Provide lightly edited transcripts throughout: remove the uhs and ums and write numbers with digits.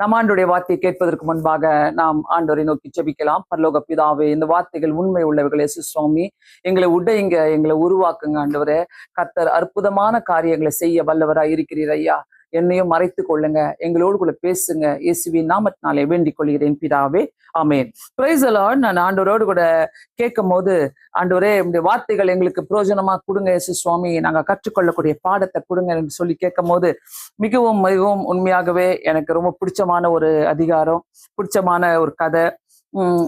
நம் ஆண்டோடைய வார்த்தையை கேட்பதற்கு முன்பாக நாம் ஆண்டவரை நோக்கி ஜெபிக்கலாம். பரலோக பிதாவே, இந்த வார்த்தைகள் உண்மை உள்ளவர்களே சுவாமி, எங்களை உடையுங்க, எங்களை உருவாக்குங்க ஆண்டவரே. கர்த்தர் அற்புதமான காரியங்களை செய்ய வல்லவராய் இருக்கிறீர் ஐயா. என்னையும் மறைத்து கொள்ளுங்க, எங்களோடு கூட பேசுங்க. இயேசுவின் நாமத்தினாலே வேண்டிக் கொள்கிறேன் பிதாவே, ஆமென். Praise the Lord. நான் ஆண்டவரோடு கூட கேட்கும் போது, ஆண்டவரே உம்முடைய வார்த்தைகள் எங்களுக்கு பிரயோஜனமா கொடுங்க இயேசு சுவாமி, நாங்க கற்றுக்கொள்ளக்கூடிய பாடத்தை கொடுங்க என்று சொல்லி கேட்கும் போது மிகவும் மிகவும் உண்மையாகவே எனக்கு ரொம்ப பிடிச்சமான ஒரு அதிகாரம், பிடிச்சமான ஒரு கதை.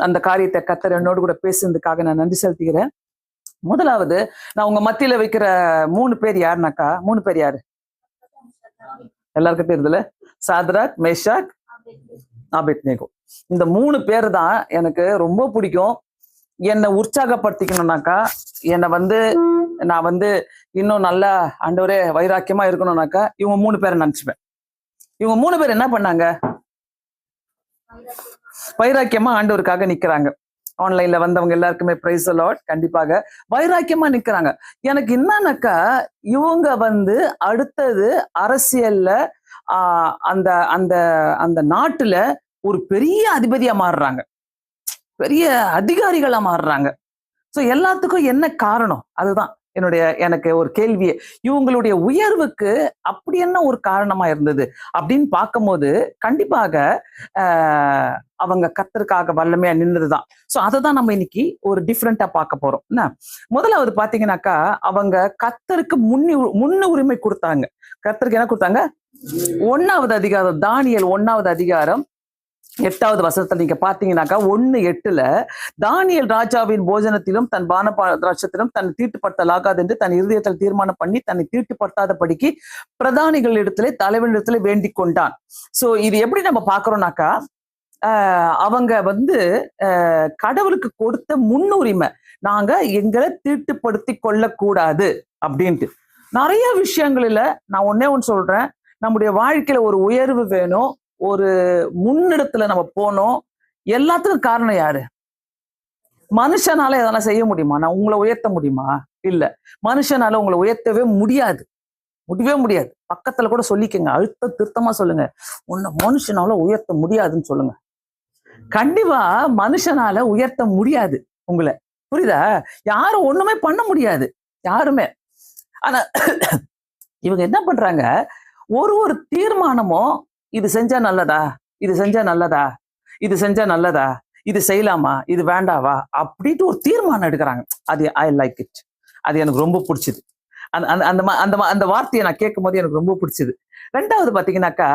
அந்த காரியத்தை கர்த்தர் என்னோடு கூட பேசுனதுக்காக நான் நன்றி செலுத்துகிறேன். முதலாவது, நான் உங்க மத்தியில வைக்கிற 3 பேர் யாருனாக்கா, 3 பேர் யாரு எல்லாருக்கும் தெரியுதுல? Shadrach, Meshach, Abednego. இந்த 3 பேர் தான் எனக்கு ரொம்ப பிடிக்கும். என்னை உற்சாகப்படுத்திக்கணும்னாக்கா, என்னை நான் இன்னும் நல்லா ஆண்டவரே வைராக்கியமா இருக்கணும்னாக்கா இவங்க 3 பேரை நினைச்சுப்பேன். இவங்க 3 பேர் என்ன பண்ணாங்க? வைராக்கியமா ஆண்டவருக்காக நிக்கிறாங்க. ஆன்லைன்ல வந்தவங்க எல்லாருக்குமே பிரைஸ் தி லார்ட். கண்டிப்பாக வைராக்கியமா நிக்கிறாங்க. எனக்கு என்னன்னாக்கா, இவங்க அடுத்தது அரசியல்ல அந்த அந்த அந்த நாட்டுல ஒரு பெரிய அதிபதியா மாறுறாங்க, பெரிய அதிகாரிகளா மாறுறாங்க. சோ எல்லாத்துக்கும் என்ன காரணம்? அதுதான் எனக்கு ஒரு கேள்வியே. இவங்களுடைய உயர்வுக்கு அப்படி என்ன ஒரு காரணமா இருந்தது அப்படின்னு பார்க்கும்போது, கண்டிப்பாக அவங்க கர்த்தருக்காக வல்லமையா நின்றுதான். சோ அததான் நம்ம இன்னைக்கு ஒரு டிஃப்ரெண்டா பார்க்க போறோம். என்ன, முதலாவது பாத்தீங்கன்னாக்கா, அவங்க கர்த்தருக்கு முன்னுரிமை கொடுத்தாங்க. கர்த்தருக்கு என்ன கொடுத்தாங்க? 1வது அதிகாரம், தானியேல் 1வது அதிகாரம் 8வது வசனத்துல நீங்க பாத்தீங்கன்னாக்கா, 1:8 தானியேல் ராஜாவின் போஜனத்திலும் தன் பானபாத்திரத்திலும் தன்னை தீட்டுப்படுத்தலாகாது என்று தன் இருதயத்தில் தீர்மானம் பண்ணி தன்னை தீட்டுப்படுத்தாதபடிக்கு பிரதானிகளிடத்திலே தலைவனிடத்திலே வேண்டிக் கொண்டான். சோ இது எப்படி நம்ம பாக்குறோம்னாக்கா, அவங்க கடவுளுக்கு கொடுத்த முன்னுரிமை, நாங்க எங்களை தீட்டுப்படுத்தி கொள்ளக்கூடாது அப்படின்ட்டு. நிறைய விஷயங்கள்ல நான் ஒன்னே ஒன்று சொல்றேன், நம்முடைய வாழ்க்கையில ஒரு உயர்வு வேணும், ஒரு முன்னிடத்துல நம்ம போனோம். எல்லாத்துக்கும் காரணம் யாரு? மனுஷனால எதனா செய்ய முடியுமா? நான் உங்களை உயர்த்த முடியுமா? இல்ல, மனுஷனால உங்களை உயர்த்தவே முடியாது, முடியவே முடியாது. பக்கத்துல கூட சொல்லிக்கங்க, அழுத்த திருத்தமா சொல்லுங்க, உன்னை மனுஷனால உயர்த்த முடியாதுன்னு சொல்லுங்க. கண்டிப்பா மனுஷனால உயர்த்த முடியாது உங்களை. புரியுதா? யாரும் ஒண்ணுமே பண்ண முடியாது, யாருமே. ஆனா இவங்க என்ன பண்றாங்க, ஒரு தீர்மானமும், இது செஞ்சா நல்லதா, இது செஞ்சா நல்லதா, இது செஞ்சா நல்லதா, இது செய்யலாமா, இது வேண்டாவா அப்படின்ட்டு ஒரு தீர்மானம் எடுக்கிறாங்க. அது ஐ லைக் இட். அது எனக்கு ரொம்ப பிடிச்சது. அந்த வார்த்தையை நான் கேட்கும் போது எனக்கு ரொம்ப பிடிச்சது. 2வது பாத்தீங்கன்னாக்கா,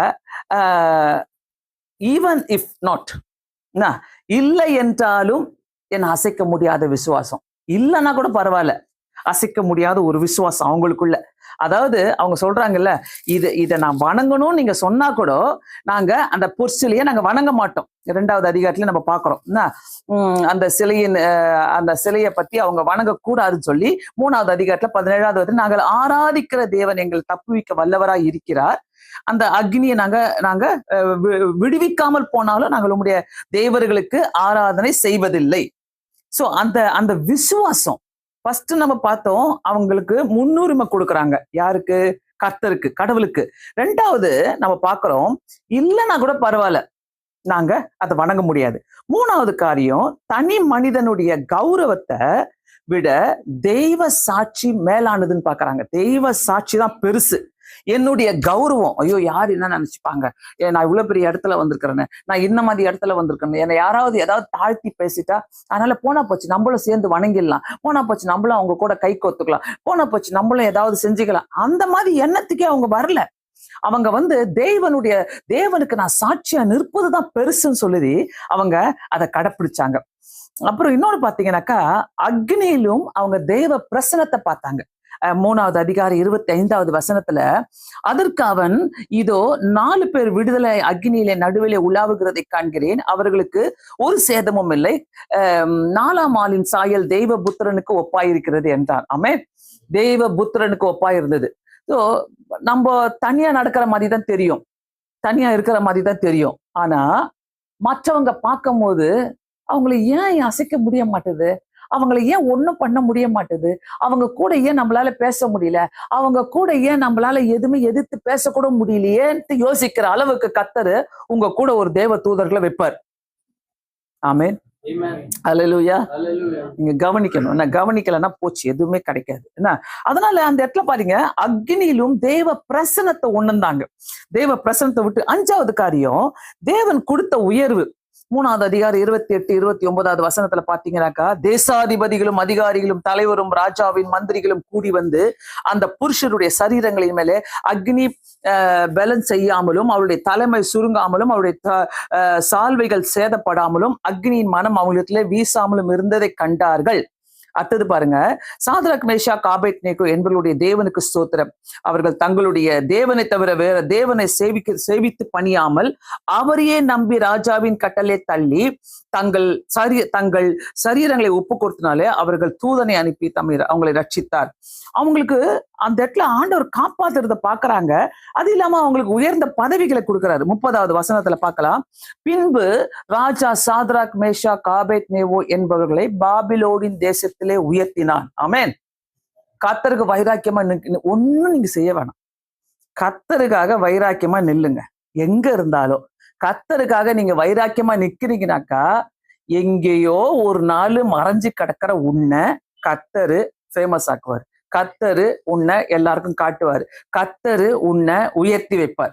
ஈவன் இஃப் நாட், இல்லை என்றாலும் என்னை அசைக்க முடியாத விசுவாசம். இல்லைன்னா கூட பரவாயில்ல, அசைக்க முடியாத ஒரு விசுவாசம் அவங்களுக்குள்ள. அதாவது அவங்க சொல்றாங்கல்ல, இதை நான் வணங்கணும்னு நீங்க சொன்னா கூட நாங்க அந்த பொற்சிலையை நாங்க வணங்க மாட்டோம். 2வது அதிகாரத்துல நம்ம பாக்குறோம். அந்த சிலையை பத்தி அவங்க வணங்க கூடாதுன்னு சொல்லி 3வது அதிகாரத்துல 17வது நாங்கள் ஆராதிக்கிற தேவன் எங்கள் தப்புவிக்க வல்லவராய் இருக்கிறார். அந்த அக்னியை நாங்க விடுவிக்காமல் போனாலும் நாங்கள் உங்களுடைய தேவர்களுக்கு ஆராதனை செய்வதில்லை. சோ அந்த விசுவாசம் ஃபர்ஸ்ட் நம்ம பார்த்தோம், அவங்களுக்கு முன்னுரிமை கொடுக்குறாங்க. யாருக்கு? கர்த்தருக்கு, கடவுளுக்கு. 2வது நம்ம பார்க்கிறோம், இல்லைன்னா கூட பரவாயில்ல, நாங்க அதை வணங்க முடியாது. 3வது காரியம், தனி மனிதனுடைய கௌரவத்தை விட தெய்வ சாட்சி மேலானதுன்னு பாக்குறாங்க. தெய்வ சாட்சி தான் பெருசு. என்னுடைய கௌரவம், ஐயோ யார் என்ன நினைச்சுப்பாங்க, நான் இவ்வளவு பெரிய இடத்துல வந்திருக்கிறேன்னு, நான் இந்த மாதிரி இடத்துல வந்திருக்கேன்னு, என்னை யாராவது ஏதாவது தாழ்த்தி பேசிட்டா, அதனால போனா போச்சு நம்மளும் சேர்ந்து வணங்கிடலாம், போனா போச்சு நம்மளும் அவங்க கூட கை கோத்துக்கலாம், போனா போச்சு நம்மளும் ஏதாவது செஞ்சுக்கலாம், அந்த மாதிரி எண்ணத்துக்கே அவங்க வரல. அவங்க தேவனுக்கு நான் சாட்சியா நிற்பதுதான் பெருசுன்னு சொல்லி அவங்க அதை கடைப்பிடிச்சாங்க. அப்புறம் இன்னொன்னு பாத்தீங்கன்னாக்கா, அக்னியிலும் அவங்க தேவ பிரசனத்தை பார்த்தாங்க. 3வது அதிகாரம் 25வது வசனத்துல, அதற்கு அவன், இதோ 4 பேர் விடுதலை அக்னியிலே நடுவிலே உலாவுகிறதை காண்கிறேன், அவர்களுக்கு ஒரு சேதமும் இல்லை, 4ஆம் ஆளின் சாயல் தெய்வ புத்திரனுக்கு ஒப்பாயிருக்கிறது என்றான். ஆமென். தெய்வ புத்திரனுக்கு ஒப்பாயிருந்தது. ஸோ நம்ம தனியா நடக்கிற மாதிரி தான் தெரியும், தனியா இருக்கிற மாதிரி தான் தெரியும். ஆனா மற்றவங்க பார்க்கும் போது அவங்களை ஏன் அசைக்க முடிய மாட்டுது, அவங்களை ஏன் ஒண்ணும் பண்ண முடிய மாட்டுது? அவங்க கூட ஏன் நம்மளால பேச முடியல? அவங்க கூட ஏன் நம்மளால எதுவுமே எதிர்த்து பேசக்கூட முடியலையேன்ட்டு யோசிக்கிற அளவுக்கு கர்த்தர் உங்க கூட ஒரு தேவ தூதர்களை வைப்பார். ஆமென். அல்லேலூயா. நீங்க கவனிக்கணும். நான் கவனிக்கலன்னா போச்சு, எதுவுமே கிடைக்காது. என்ன? அதனால அந்த இடத்துல பாருங்க, அக்னியிலும் தேவ பிரசனத்தை உணர்ந்தாங்க. தேவ பிரசனத்தை விட்டு 5வது காரியம், தேவன் கொடுத்த உயர்வு. 3வது அதிகாரம் 28, 29வது வசனத்துல பாத்தீங்கன்னாக்கா, தேசாதிபதிகளும் அதிகாரிகளும் தலைவரும் ராஜாவின் மந்திரிகளும் கூடி வந்து அந்த புருஷருடைய சரீரங்களின் மேலே அக்னி பலன் செய்யாமலும் அவருடைய தலைமை சுருங்காமலும் அவருடைய சால்வைகள் சேதப்படாமலும் அக்னியின் மனம் அவங்களிடத்திலே வீசாமலும் இருந்ததை கண்டார்கள். அடுத்தது பாருங்க, சாத்ராக் மேஷாக் ஆபேத்நேகோ என்பவர்களுடைய தேவனுக்கு ஸ்தோத்திரம். அவர்கள் தங்களுடைய தேவனை தவிர வேற தேவனை சேவித்து பணியாமல் அவரையே நம்பி ராஜாவின் கட்டளை தள்ளி தங்கள் சரீரங்களை ஒப்பு கொடுத்தனாலே அவர்கள் தூதனை அனுப்பி அவங்களை ரட்சித்தார். அவங்களுக்கு அந்த இடத்துல ஆண்டவர் காப்பாத்துறத பாக்குறாங்க. அது இல்லாம அவங்களுக்கு உயர்ந்த பதவிகளை கொடுக்கிறாரு. 30வது வசனத்துல பார்க்கலாம். பின்பு ராஜா சாத்ராக் மேஷாக் ஆபேத்நேகோ என்பவர்களை பாபிலோனின் தேசத்திலே உயர்த்தினான். ஆமென். கர்த்தருக்கு வைராக்கியமா ஒண்ணும் நீங்க செய்ய வேணாம். கர்த்தருக்காக வைராக்கியமா நில்லுங்க. எங்க இருந்தாலும் கர்த்தருக்காக நீங்க வைராக்கியமா நிக்கிறீங்கனாக்கா, எங்கேயோ ஒரு நாள் மறைஞ்சு கிடக்கிற உன்னை கர்த்தரு ஃபேமஸ் ஆக்குவார். கர்த்தரு உன்னை எல்லாருக்கும் காட்டுவார். கர்த்தரு உன்னை உயர்த்தி வைப்பார்.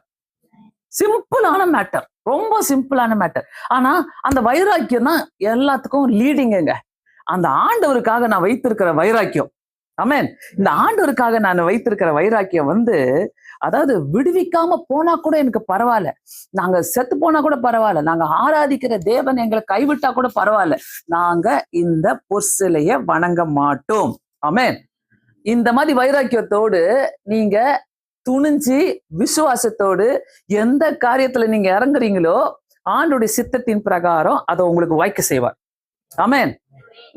சிம்பிளான மேட்டர், ரொம்ப சிம்பிளான மேட்டர். ஆனா அந்த வைராக்கியம் தான் எல்லாத்துக்கும் லீடிங்குங்க. அந்த ஆண்டவருக்காக நான் வைத்திருக்கிற வைராக்கியம், ஆமென், இந்த ஆண்டவருக்காக நான் வைத்திருக்கிற வைராக்கியம் அதாவது விடுவிக்காம போனா கூட எனக்கு பரவாயில்ல, நாங்க செத்து போனா கூட பரவாயில்ல, நாங்க ஆராதிக்கிற தேவன் எங்களை கைவிட்டா கூட பரவாயில்ல, நாங்க இந்த பொற்சிலைய வணங்க மாட்டோம். ஆமென். இந்த மாதிரி வைராக்கியத்தோடு நீங்க துணிஞ்சு விசுவாசத்தோடு எந்த காரியத்துல நீங்க இறங்குறீங்களோ ஆண்டுடைய சித்தத்தின் பிரகாரம் அதை உங்களுக்கு வாய்க்க செய்வார். ஆமென்.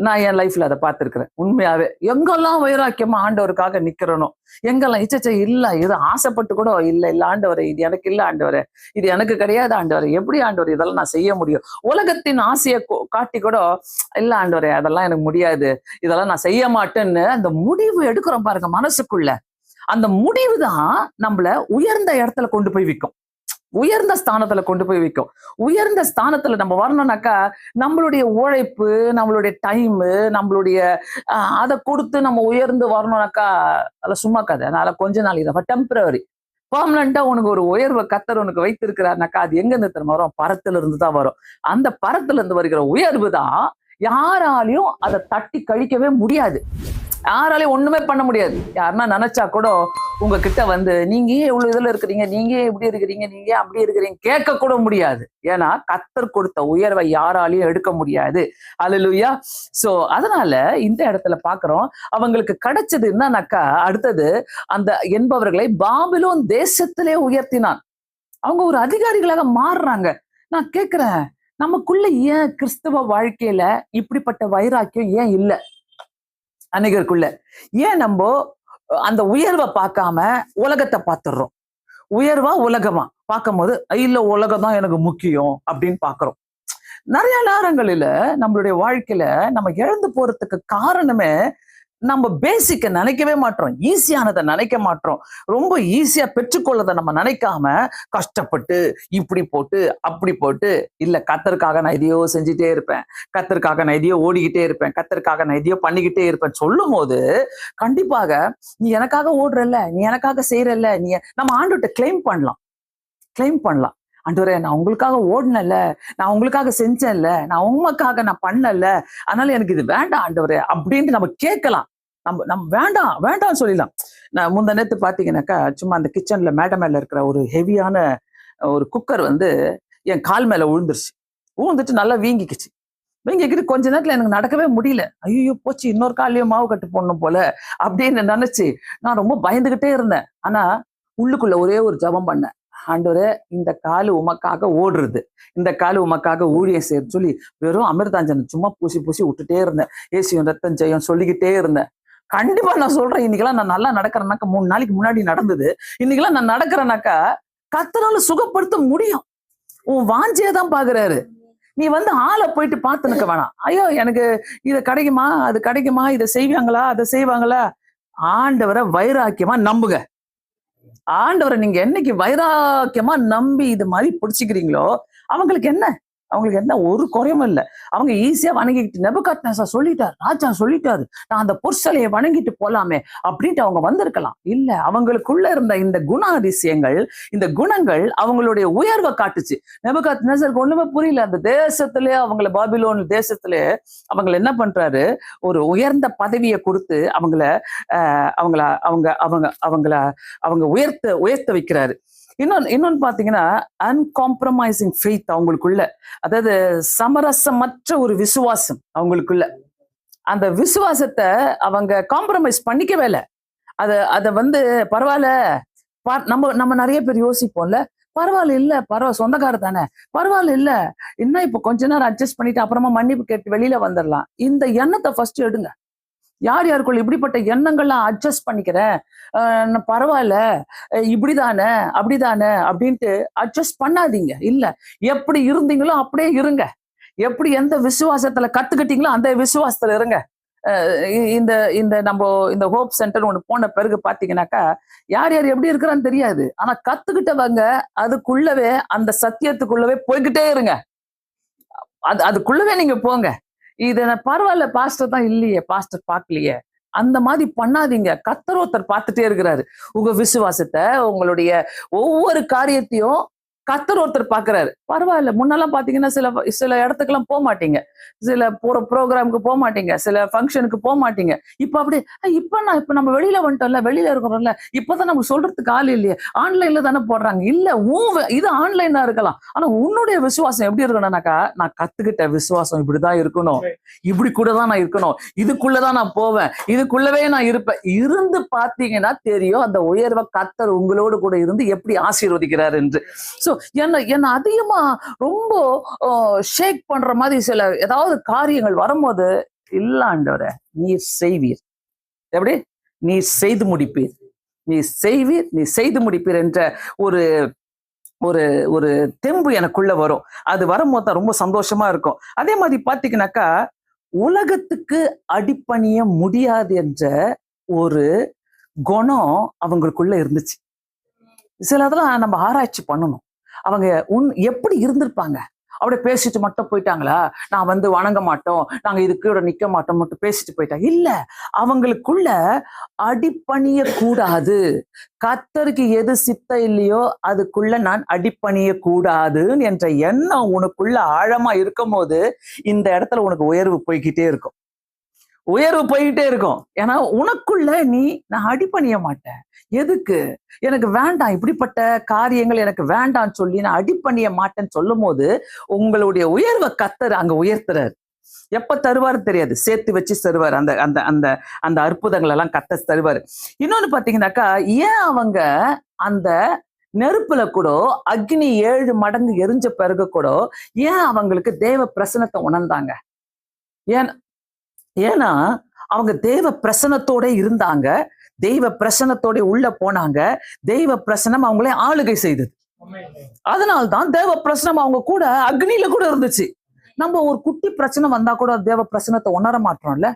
நான் என் லைஃப்ல அதை பார்த்திருக்கிறேன். உண்மையாவே எங்கெல்லாம் வைராக்கியமா ஆண்டவருக்காக நிக்கிறனோ, எங்கெல்லாம் இல்ல இது ஆசைப்பட்டு கூட இல்ல ஆண்டவரே, இது எனக்கு இல்ல ஆண்டவரே, இது எனக்கு கிடையாது ஆண்டவரே, எப்படி ஆண்டவர் இதெல்லாம் நான் செய்ய முடியும், உலகத்தின் ஆசையை காட்டி கூட இல்ல ஆண்டவரே அதெல்லாம் எனக்கு முடியாது, இதெல்லாம் நான் செய்ய மாட்டேன்னு அந்த முடிவு எடுக்கிறோம் பாருங்க மனசுக்குள்ள. அந்த முடிவு தான் நம்மள உயர்ந்த இடத்துல கொண்டு போய் வைக்கும். உயர்ந்த ஸ்தானத்துல கொண்டு போய் வைக்கும். உயர்ந்த ஸ்தானத்துல நம்ம வரணும்னாக்கா நம்மளுடைய உழைப்பு, நம்மளுடைய டைம், நம்மளுடைய அதை கொடுத்து நம்ம உயர்ந்து வரணும்னாக்கா அதெல்லாம் சும்மா கதை. அதனால கொஞ்ச நாள் இதை டெம்பரவரி. பெர்மனண்டா உனக்கு ஒரு உயர்வை கர்த்தர் உனக்கு வைத்திருக்கிறாருனாக்கா அது எங்க இருந்து தெரியுமா வரும்? பரத்துல இருந்து தான் வரும். அந்த பரத்துல இருந்து வருகிற உயர்வு தான் யாராலையும் அதை தட்டி கழிக்கவே முடியாது. யாராலையும் ஒண்ணுமே பண்ண முடியாது. யாருன்னா நினைச்சா கூட உங்ககிட்ட நீங்க ஏன் இவ்வளவு இதுல இருக்கிறீங்க, நீங்க ஏன் இப்படி இருக்கிறீங்க, நீங்க ஏன் அப்படி இருக்கிறீங்க கேட்க கூட முடியாது. ஏன்னா கர்த்தர் கொடுத்த உயர்வை யாராலையும் எடுக்க முடியாது. அல்லேலூயா. சோ அதனால இந்த இடத்துல பாக்குறோம், அவங்களுக்கு கிடைச்சது என்னன்னாக்கா, அடுத்தது அந்த என்பவர்களை பாபிலோன் தேசத்திலே உயர்த்தினான். அவங்க ஒரு அதிகாரிகளாக மாறுறாங்க. நான் கேட்கிறேன், நமக்குள்ள ஏன் கிறிஸ்தவ வாழ்க்கையில இப்படிப்பட்ட வைராக்கியம் ஏன் இல்லை அநேகருக்குள்ள? ஏன் நம்ம அந்த உயர்வை பார்க்காம உலகத்தை பார்த்துடுறோம்? உயர்வா உலகமா பார்க்கும்போது இல்ல உலகம் தான் எனக்கு முக்கியம் அப்படின்னு பாக்குறோம். நிறைய நேரங்களில நம்மளுடைய வாழ்க்கையில நம்ம இழந்து போறதுக்கு காரணமே நம்ம பேசிக்க நினைக்கவே மாட்டோம், ஈஸியானதை நினைக்க மாட்டோம். ரொம்ப ஈஸியா பெற்றுக்கொள்ளதை நம்ம நினைக்காம கஷ்டப்பட்டு இப்படி போட்டு அப்படி போட்டு, இல்ல கர்த்தருக்காக நான் எதையோ செஞ்சுட்டே இருப்பேன், கர்த்தருக்காக நான் எதையோ ஓடிக்கிட்டே இருப்பேன், கர்த்தருக்காக நான் எதையோ பண்ணிக்கிட்டே இருப்பேன் சொல்லும் போது கண்டிப்பாக நீ எனக்காக ஓடுறல்ல, நீ எனக்காக செய்யறல்ல, நீ நம்ம ஆண்டவர்கிட்ட கிளைம் பண்ணலாம். ஆண்டவரே நான் உங்களுக்காக ஓடினல, நான் உங்களுக்காக செஞ்சேன்ல, நான் உங்களுக்காக நான் பண்ணல, அதனால எனக்கு இது வேண்டாம் ஆண்டவரே அப்படின்னு நம்ம கேட்கலாம். நம்ம வேண்டாம் சொல்லிடலாம். நான் முந்த நேத்து பாத்தீங்கன்னாக்கா, சும்மா அந்த கிச்சன்ல மேடை மேல இருக்கிற ஒரு ஹெவியான ஒரு குக்கர் என் கால் மேல விழுந்துட்டு நல்லா வீங்கிக்கிட்டு கொஞ்ச நேரத்துல எனக்கு நடக்கவே முடியல. ஐயோ போச்சு, இன்னொரு காலையும் மாவு கட்டு போடணும் போல அப்படின்னு நினைச்சு நான் ரொம்ப பயந்துகிட்டே இருந்தேன். ஆனா உள்ளுக்குள்ள ஒரே ஒரு ஜெபம் பண்ணேன், ஆண்டவரே இந்த காலு உமக்காக ஓடுறது, இந்த காலு உமக்காக ஊழியம் செய்ய சொல்லி வெறும் அமிர்தாஞ்சன் சும்மா பூசி விட்டுட்டே இருந்தேன். ஏசியும் ரத்தம் ஜெயம் சொல்லிக்கிட்டே இருந்தேன். கண்டிப்பா நான் சொல்றேன், இன்னைக்கெல்லாம் நான் நல்லா நடக்கிறேன்னாக்கா, 3 நாளைக்கு முன்னாடி நடந்தது, இன்னைக்கெல்லாம் நான் நடக்கிறேன்னாக்கா கர்த்தரால சுகப்படுத்த முடியும். உன் வாஞ்சியை தான் பாக்குறாரு. நீ வந்து ஆளை போயிட்டு பார்த்து நிக்க வேணாம். ஐயோ எனக்கு இது கிடைக்குமா, அது கிடைக்குமா, இதை செய்வாங்களா, அதை செய்வாங்களா. ஆண்டவரை வைராக்கியமா நம்புங்க. ஆண்டவரை நீங்க என்னைக்கு வைராக்கியமா நம்பி இது மாதிரி பிடிச்சிக்கிறீங்களோ, அவங்களுக்கு என்ன அவங்களுக்கு என்ன ஒரு குறையும் இல்லை. அவங்க ஈஸியா வணங்கிக்கிட்டு, நேபுகாத்நேச்சார் சொல்லிட்டார், ராஜா சொல்லிட்டாரு, நான் அந்த பொற்சிலையை வணங்கிட்டு போலாமே அப்படின்ட்டு அவங்க வந்திருக்கலாம். இல்ல, அவங்களுக்குள்ள இருந்த இந்த குணாதிசயங்கள், இந்த குணங்கள் அவங்களுடைய உயர்வை காட்டுச்சு. நேபுகாத்நேச்சாருக்கு ஒண்ணுமே புரியல. அந்த தேசத்திலே அவங்கள, பாபிலோன் தேசத்திலே அவங்களை என்ன பண்றாரு, ஒரு உயர்ந்த பதவியை கொடுத்து அவங்கள அவங்கள அவங்க அவங்க அவங்கள அவங்க உயர்த்த வைக்கிறாரு. இன்னொன்னு பாத்தீங்கன்னா, அன்காம்ப்ரமைசிங் ஃபெய்த் அவங்களுக்குள்ள, அதாவது சமரசமற்ற ஒரு விசுவாசம் அவங்களுக்குள்ள. அந்த விசுவாசத்தை அவங்க காம்ப்ரமைஸ் பண்ணிக்கவே இல்லை. அத வந்து பரவாயில்ல, நம்ம நிறைய பேர் யோசிப்போம்ல, பரவாயில்ல, இல்ல பரவாயில்ல, சொந்தக்காரர் தானே, பரவாயில்ல, இல்ல என்ன இப்ப கொஞ்ச நேரம் அட்ஜஸ்ட் பண்ணிட்டு அப்புறமா மன்னிப்பு கேட்டு வெளியில வந்துடலாம். இந்த எண்ணத்தை ஃபர்ஸ்ட் எடுங்க. யார் யாருக்குள்ள இப்படிப்பட்ட எண்ணங்கள்லாம் அட்ஜஸ்ட் பண்ணிக்கிறேன், பரவாயில்ல, இப்படிதானே அப்படிதானே அப்படின்ட்டு அட்ஜஸ்ட் பண்ணாதீங்க. இல்ல, எப்படி இருந்தீங்களோ அப்படியே இருங்க. எப்படி எந்த விசுவாசத்துல கத்துக்கிட்டீங்களோ அந்த விசுவாசத்துல இருங்க. இந்த இந்த நம்ம இந்த ஹோப் சென்டர் ஒண்ணு போன பிறகு பாத்தீங்கன்னாக்கா, யார் யார் எப்படி இருக்கிறான்னு தெரியாது. ஆனா கத்துக்கிட்டவங்க அதுக்குள்ளவே, அந்த சத்தியத்துக்குள்ளவே போய்கிட்டே இருங்க. அதுக்குள்ளவே நீங்க போங்க. இத பரவாயில்ல, பாஸ்டர் தான் இல்லையே, பாஸ்டர் பார்க்கலையே, அந்த மாதிரி பண்ணாதீங்க. கர்த்தர் ஒருத்தர் பார்த்துட்டே இருக்கிறாரு. உங்க விசுவாசத்தை, உங்களுடைய ஒவ்வொரு காரியத்தையும் கர்த்தர் ஒருத்தர் பாக்குறாரு. பரவாயில்ல, முன்னெல்லாம் பாத்தீங்கன்னா சில இடத்துக்கெல்லாம் போக மாட்டீங்க, சில ப்ரோக்ராமுக்கு போக மாட்டீங்க, சில ஃபங்க்ஷனுக்கு போக மாட்டீங்க. இப்ப அப்படி இப்ப நம்ம வெளியில வந்துட்டோம்ல, வெளியில இருக்கிறோம்ல, இப்பதான் நம்ம சொல்றதுக்கு ஆள் இல்லையே, ஆன்லைன்ல தானே போடுறாங்க. இல்ல, இது ஆன்லைனா இருக்கலாம். ஆனா உன்னுடைய விசுவாசம் எப்படி இருக்கணும்னாக்கா, நான் கத்துக்கிட்ட விசுவாசம் இப்படிதான் இருக்கணும், இப்படி கூட தான் நான் இருக்கணும், இதுக்குள்ளதான் நான் போவேன், இதுக்குள்ளவே நான் இருப்பேன். இருந்து பாத்தீங்கன்னா தெரியும் அந்த உயர்வை கர்த்தர் உங்களோடு கூட இருந்து எப்படி ஆசீர்வதிக்கிறார் என்று. சோ என்ன அதிகமா ரொம்ப ஷேக் பண்ற மாதிரி சில ஏதாவது காரியங்கள் வரும்போது, இல்ல ஆண்டவரே நீர் செய்வீர், எப்படி நீர் செய்து முடிப்பீர், நீ செய்வீர், நீ செய்து முடிப்பீர் என்ற ஒரு ஒரு ஒரு தெம்பு எனக்குள்ள வரும். அது வரும்போது தான் ரொம்ப சந்தோஷமா இருக்கும். அதே மாதிரி பாத்தீங்கன்னாக்கா, உலகத்துக்கு அடிப்பணிய முடியாது என்ற ஒரு குணம் அவங்களுக்குள்ள இருந்துச்சு. சிலதெல்லாம் நம்ம ஆராய்ச்சி பண்ணணும். அவங்க எப்படி இருந்திருப்பாங்க? அப்படியே பேசிட்டு மட்டும் போயிட்டாங்களா, நான் வந்து வணங்க மாட்டோம், நாங்க இதுக்கு நிக்க மாட்டோம் மட்டும் பேசிட்டு போயிட்டாங்க. இல்ல, அவங்களுக்குள்ள அடிப்பணிய கூடாது, கர்த்தருக்கு எது சித்த இல்லையோ அதுக்குள்ள நான் அடிப்பணிய கூடாது என்ற எண்ணம் உனக்குள்ள ஆழமா இருக்கும் போது, இந்த இடத்துல உனக்கு உயர்வு போய்கிட்டே இருக்கும். உயர்வு போய்கிட்டே இருக்கும். ஏன்னா உனக்குள்ள நான் அடிபணிய மாட்டேன். எதுக்கு? எனக்கு வேண்டாம், இப்படிப்பட்ட காரியங்கள் எனக்கு வேண்டாம்னு சொல்லி நான் அடிபணிய மாட்டேன்னு சொல்லும் போது, உங்களுடைய உயர்வை கர்த்தர் அங்க உயர்த்துறாரு. எப்ப தருவாரு தெரியாது, சேர்த்து வச்சு தருவாரு. அந்த அந்த அந்த அந்த அற்புதங்கள் எல்லாம் கர்த்தர் தருவாரு. இன்னொன்னு பாத்தீங்கன்னாக்கா, ஏன் அவங்க அந்த நெருப்புல கூட, அக்னி 7 மடங்கு எரிஞ்ச பிறகு கூட ஏன் அவங்களுக்கு தேவ பிரசனத்தை உணர்ந்தாங்க? ஏன்னா அவங்க தேவ பிரசனத்தோட இருந்தாங்க, தெய்வ பிரசனத்தோட உள்ள போனாங்க, தெய்வ பிரசனம் அவங்களே ஆளுகை செய்தது. அதனால்தான் தேவ பிரசனம் அவங்க கூட அக்னியில கூட இருந்துச்சு. நம்ம ஒரு குட்டி பிரச்சனை வந்தா கூட தேவ பிரசனத்தை உணர மாட்டோம்ல.